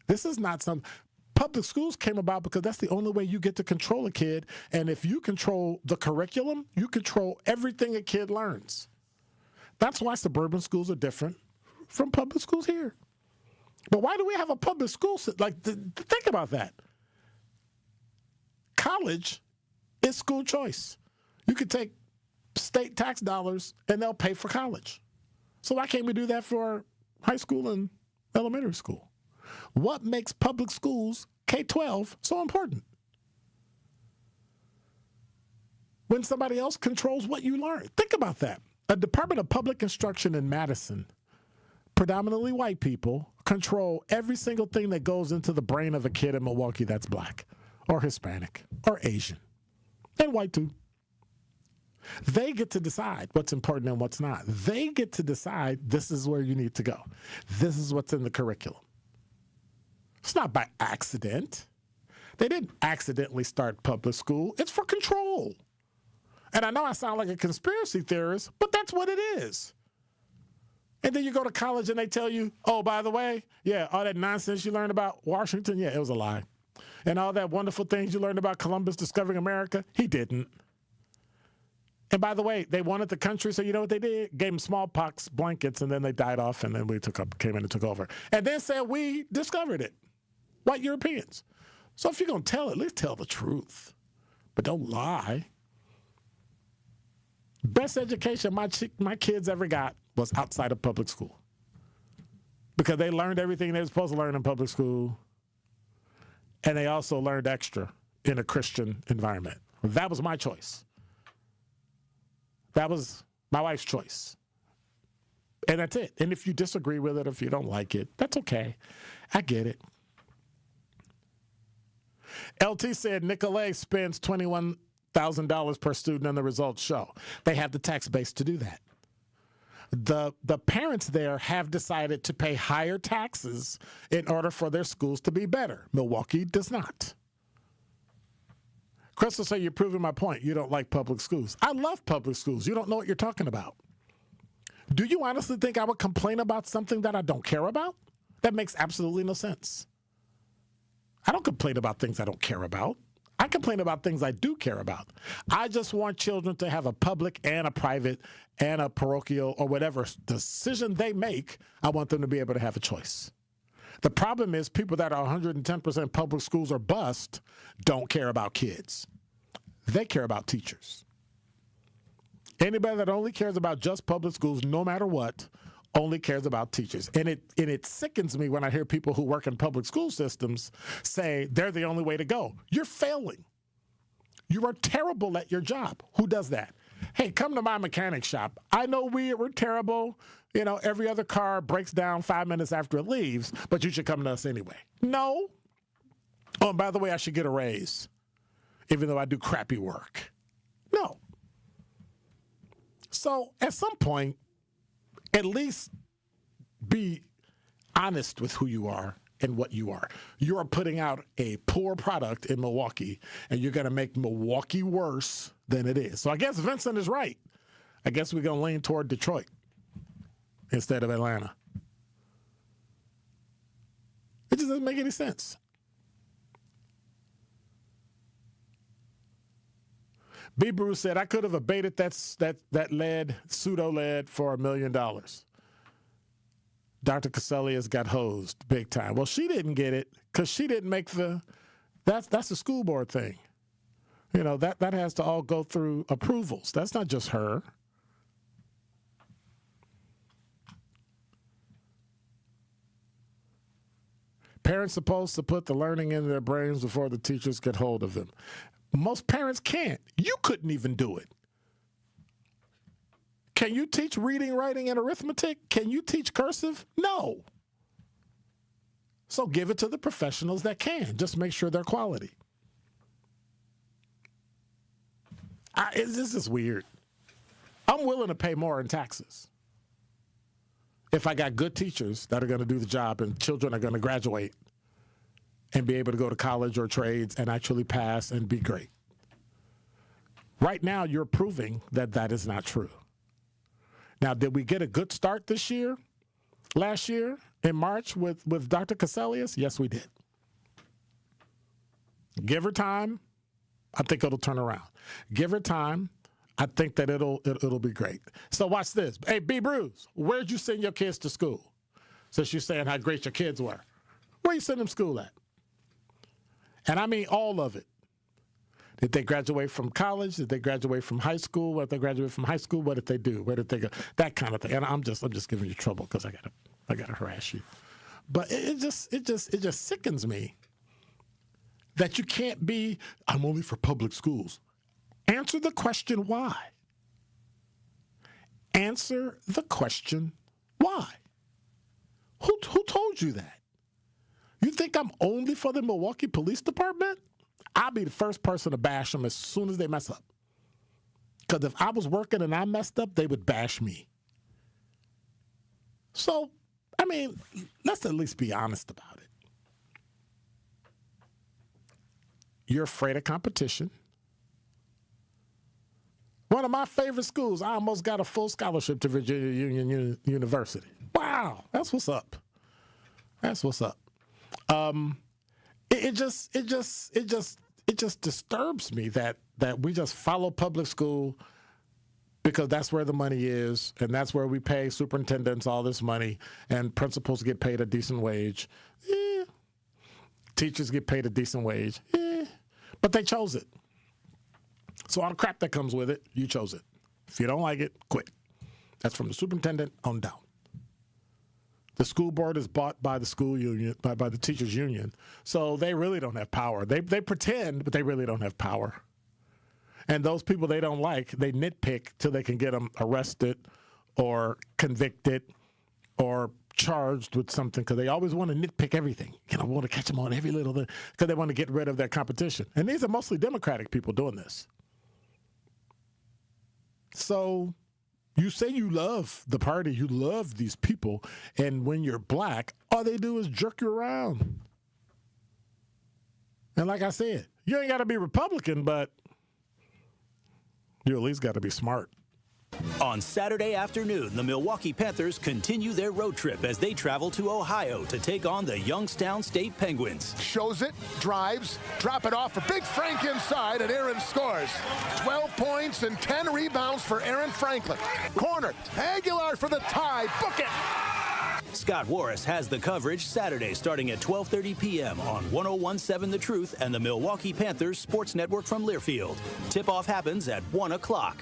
This is not some... Public schools came about because that's the only way you get to control a kid. And if you control the curriculum, you control everything a kid learns. That's why suburban schools are different from public schools here. But why do we have a public school system? Like, think about that. College is school choice. You could take state tax dollars and they'll pay for college. So why can't we do that for high school and elementary school? What makes public schools, K-12, so important? When somebody else controls what you learn. Think about that. A Department of Public Instruction in Madison, predominantly white people, control every single thing that goes into the brain of a kid in Milwaukee that's black or Hispanic or Asian, and white too. They get to decide what's important and what's not. They get to decide this is where you need to go. This is what's in the curriculum. It's not by accident. They didn't accidentally start public school. It's for control. And I know I sound like a conspiracy theorist, but that's what it is. And then you go to college and they tell you, oh, by the way, yeah, all that nonsense you learned about Washington, yeah, it was a lie. And all that wonderful things you learned about Columbus discovering America, he didn't. And by the way, they wanted the country, so you know what they did? Gave them smallpox blankets, and then they died off, and then we came in and took over. And then said we discovered it. White Europeans. So if you're going to tell it, at least tell the truth. But don't lie. Best education my kids ever got was outside of public school. because they learned everything they were supposed to learn in public school, and they also learned extra in a Christian environment. That was my choice. That was my wife's choice. And that's it. And if you disagree with it, if you don't like it, that's okay. I get it. LT said Nicolay spends $21,000 per student and the results show. They have the tax base to do that. The parents there have decided to pay higher taxes in order for their schools to be better. Milwaukee does not. Crystal said, you're proving my point. You don't like public schools. I love public schools. You don't know what you're talking about. Do you honestly think I would complain about something that I don't care about? That makes absolutely no sense. I don't complain about things I don't care about. I complain about things I do care about. I just want children to have a public and a private and a parochial or whatever decision they make. I want them to be able to have a choice. The problem is people that are 110% public schools or bust don't care about kids. They care about teachers. Anybody that only cares about just public schools, no matter what, only cares about teachers. And it sickens me when I hear people who work in public school systems say they're the only way to go. You're failing. You are terrible at your job. Who does that? Hey, come to my mechanic shop. I know we're terrible. You know, every other car breaks down 5 minutes after it leaves, but you should come to us anyway. No. Oh, and by the way, I should get a raise, even though I do crappy work. No. So at some point, at least be honest with who you are and what you are. You are putting out a poor product in Milwaukee, and you're going to make Milwaukee worse than it is. So I guess Vincent is right. I guess we're going to lean toward Detroit instead of Atlanta. It just doesn't make any sense. B. Bruce said, I could have abated that lead, pseudo-lead, for $1 million. Dr. Caselius got hosed big time. Well, she didn't get it because she didn't make that's a school board thing. You know, that has to all go through approvals. That's not just her. Parents supposed to put the learning in their brains before the teachers get hold of them. Most parents can't. You couldn't even do it. Can you teach reading, writing, and arithmetic? Can you teach cursive? No. So give it to the professionals that can. Just make sure they're quality. This is weird. I'm willing to pay more in taxes if I got good teachers that are going to do the job and children are going to graduate and be able to go to college or trades and actually pass and be great. Right now, you're proving that that is not true. Now, did we get a good start this year, last year, in March with Dr. Caselius? Yes, we did. Give her time. I think it'll turn around. Give her time. I think that it'll be great. So watch this. Hey, B. Bruce, where'd you send your kids to school? Since you're saying how great your kids were. Where you send them to school at? And I mean all of it. Did they graduate from college? Did they graduate from high school? What did they graduate from high school? What did they do? Where did they go? That kind of thing. And I'm just giving you trouble because I gotta harass you. But it just sickens me that you can't be, I'm only for public schools. Answer the question why. Answer the question why. Who told you that? You think I'm only for the Milwaukee Police Department? I'll be the first person to bash them as soon as they mess up. Because if I was working and I messed up, they would bash me. So, I mean, let's at least be honest about it. You're afraid of competition. One of my favorite schools, I almost got a full scholarship to Virginia Union University. Wow, that's what's up. That's what's up. It just disturbs me that we just follow public school because that's where the money is, and that's where we pay superintendents all this money, and principals get paid a decent wage. Teachers get paid a decent wage. But they chose it. So all the crap that comes with it, you chose it. If you don't like it, quit. That's from the superintendent on down. The school board is bought by the school union, by the teachers' union. So they really don't have power. They pretend, but they really don't have power. And those people they don't like, they nitpick till they can get them arrested or convicted or charged with something, because they always want to nitpick everything. Want to catch them on every little thing because they want to get rid of their competition. And these are mostly Democratic people doing this. So you say you love the party, you love these people, and when you're black, all they do is jerk you around. And like I said, you ain't got to be Republican, but you at least got to be smart. On Saturday afternoon, the Milwaukee Panthers continue their road trip as they travel to Ohio to take on the Youngstown State Penguins. Shows it, drives, drop it off for Big Frank inside, and Aaron scores. 12 points and 10 rebounds for Aaron Franklin. Corner, Aguilar for the tie, book it! Scott Warris has the coverage Saturday starting at 12:30 p.m. on 101.7 The Truth and the Milwaukee Panthers Sports Network from Learfield. Tip-off happens at 1 o'clock.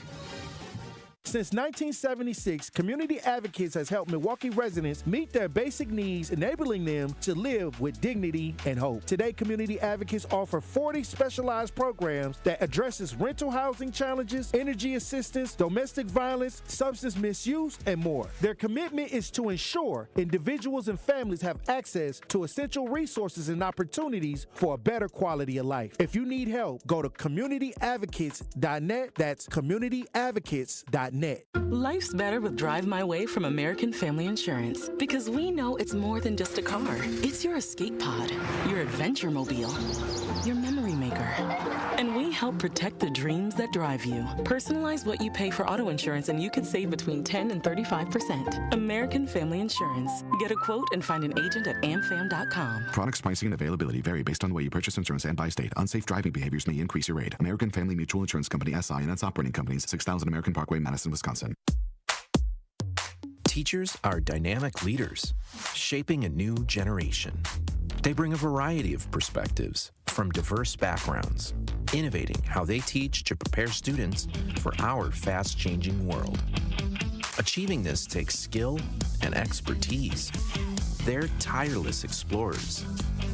Since 1976, Community Advocates has helped Milwaukee residents meet their basic needs, enabling them to live with dignity and hope. Today, Community Advocates offer 40 specialized programs that addresses rental housing challenges, energy assistance, domestic violence, substance misuse, and more. Their commitment is to ensure individuals and families have access to essential resources and opportunities for a better quality of life. If you need help, go to communityadvocates.net. That's communityadvocates.net. Life's better with Drive My Way from American Family Insurance, because we know it's more than just a car. It's your escape pod, your adventure mobile, your memory maker. And we help protect the dreams that drive you. Personalize what you pay for auto insurance and you could save between 10 and 35%. American Family Insurance. Get a quote and find an agent at amfam.com. Products, pricing, and availability vary based on the way you purchase insurance and by state. Unsafe driving behaviors may increase your rate. American Family Mutual Insurance Company, SI, and its operating companies, 6000 American Parkway, Madison, Wisconsin. Teachers are dynamic leaders, shaping a new generation. They bring a variety of perspectives from diverse backgrounds, innovating how they teach to prepare students for our fast-changing world. Achieving this takes skill and expertise. They're tireless explorers,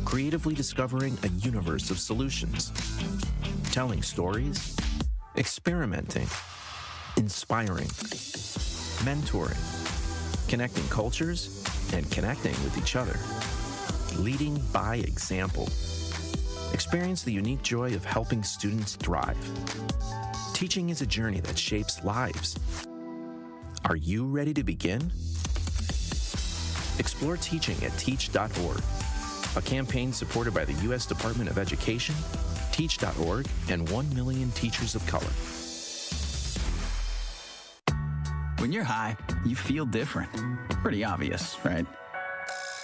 creatively discovering a universe of solutions, telling stories, experimenting, inspiring, mentoring, connecting cultures, and connecting with each other. Leading by example. Experience the unique joy of helping students thrive. Teaching is a journey that shapes lives. Are you ready to begin? Explore teaching at teach.org, a campaign supported by the U.S. Department of Education, Teach.org, and 1 million teachers of color. When you're high, you feel different. Pretty obvious, right?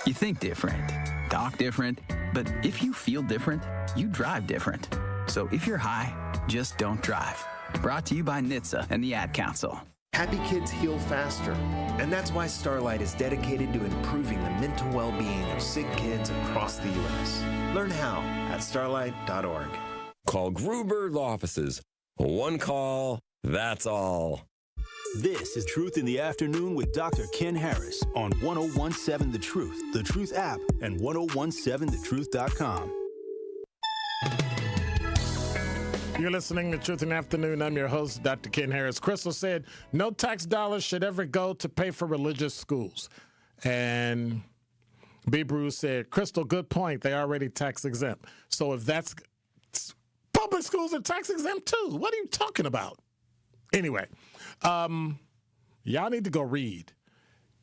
You think different, talk different, but if you feel different, you drive different. So if you're high, just don't drive. Brought to you by NHTSA and the Ad Council. Happy kids heal faster, and that's why Starlight is dedicated to improving the mental well-being of sick kids across the U.S. Learn how at starlight.org. Call Gruber Law Offices. One call, that's all. This is Truth in the Afternoon with Dr. Ken Harris on 101.7 The Truth, The Truth app, and 101.7thetruth.com. You're listening to Truth in the Afternoon. I'm your host, Dr. Ken Harris. Crystal said, no tax dollars should ever go to pay for religious schools. And B. Bruce said, Crystal, good point. They already tax exempt. So if that's public schools are tax exempt too. What are you talking about? Anyway, y'all need to go read.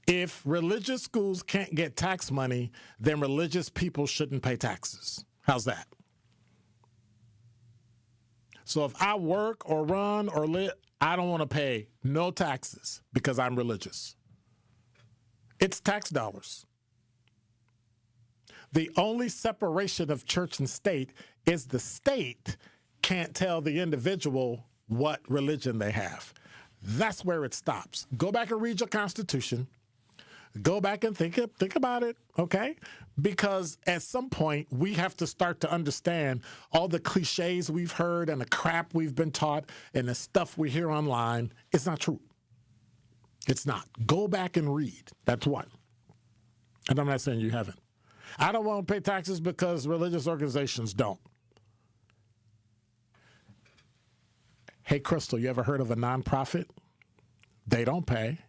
If religious schools can't get tax money, then religious people shouldn't pay taxes. How's that? So if I work or run or live, I don't want to pay no taxes because I'm religious. It's tax dollars. The only separation of church and state is the state can't tell the individual what religion they have. That's where it stops. Go back and read your Constitution. Go back and think about it, okay? Because at some point, we have to start to understand all the cliches we've heard and the crap we've been taught and the stuff we hear online. It's not true. It's not. Go back and read. That's one. And I'm not saying you haven't. I don't want to pay taxes because religious organizations don't. Hey, Crystal, you ever heard of a nonprofit? They don't pay.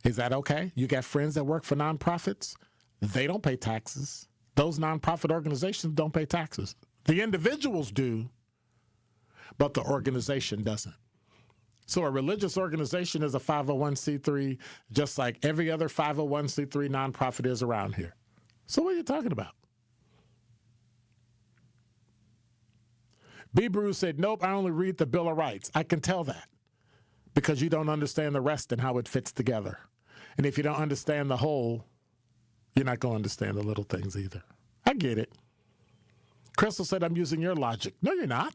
Is that okay? You got friends that work for nonprofits? They don't pay taxes. Those nonprofit organizations don't pay taxes. The individuals do, but the organization doesn't. So a religious organization is a 501c3, just like every other 501c3 nonprofit is around here. So what are you talking about? B. Bruce said, nope, I only read the Bill of Rights. I can tell that because you don't understand the rest and how it fits together. And if you don't understand the whole, you're not going to understand the little things either. I get it. Crystal said, I'm using your logic. No, you're not.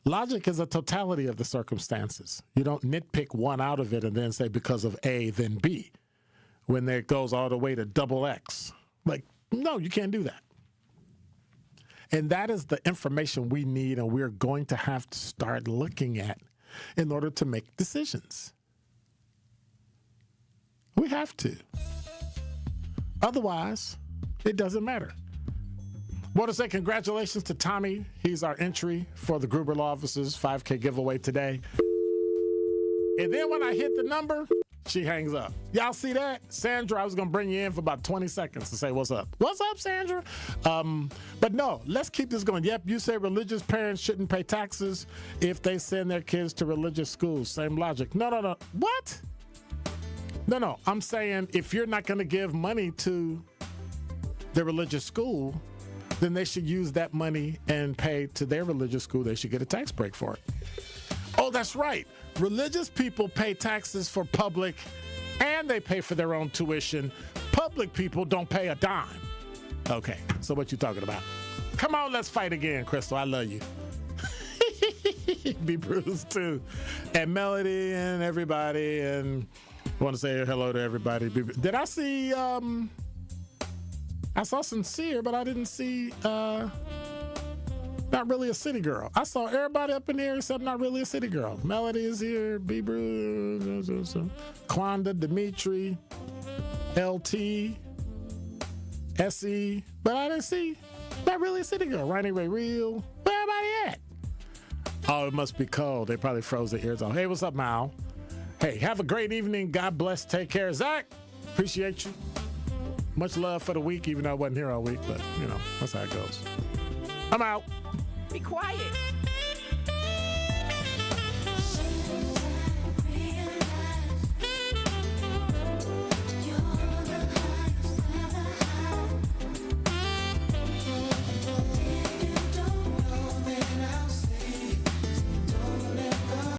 Logic is a totality of the circumstances. You don't nitpick one out of it and then say because of A, then B, when it goes all the way to double X. Like, no, you can't do that. And that is the information we need and we're going to have to start looking at in order to make decisions. We have to. Otherwise, it doesn't matter. Want to say congratulations to Tommy. He's our entry for the Gruber Law Office's 5K giveaway today. And then when I hit the number, she hangs up. Y'all see that? Sandra, I was going to bring you in for about 20 seconds to say what's up. What's up, Sandra? But no, let's keep this going. Yep, you say religious parents shouldn't pay taxes if they send their kids to religious schools. Same logic. No. What? No. I'm saying if you're not going to give money to the religious school, then they should use that money and pay to their religious school. They should get a tax break for it. Oh, that's right. Religious people pay taxes for public and they pay for their own tuition. Public people don't pay a dime. Okay, so what you talking about? Come on, let's fight again, Crystal. I love you. Be bruised too. And Melody and everybody. And I want to say hello to everybody. Did I see... I saw Sincere, but I didn't see Not Really a City Girl. I saw everybody up in here except Not Really a City Girl. Melody is here, Bieber, Quanda, Dimitri, LT, SE, but I didn't see Not Really a City Girl. Ronnie Ray Real. Where everybody at? Oh, it must be cold. They probably froze their ears off. Hey, what's up, Mal? Hey, have a great evening. God bless. Take care. Zach, appreciate you. Much love for the week, even though I wasn't here all week, but, you know, that's how it goes. I'm out. Be quiet.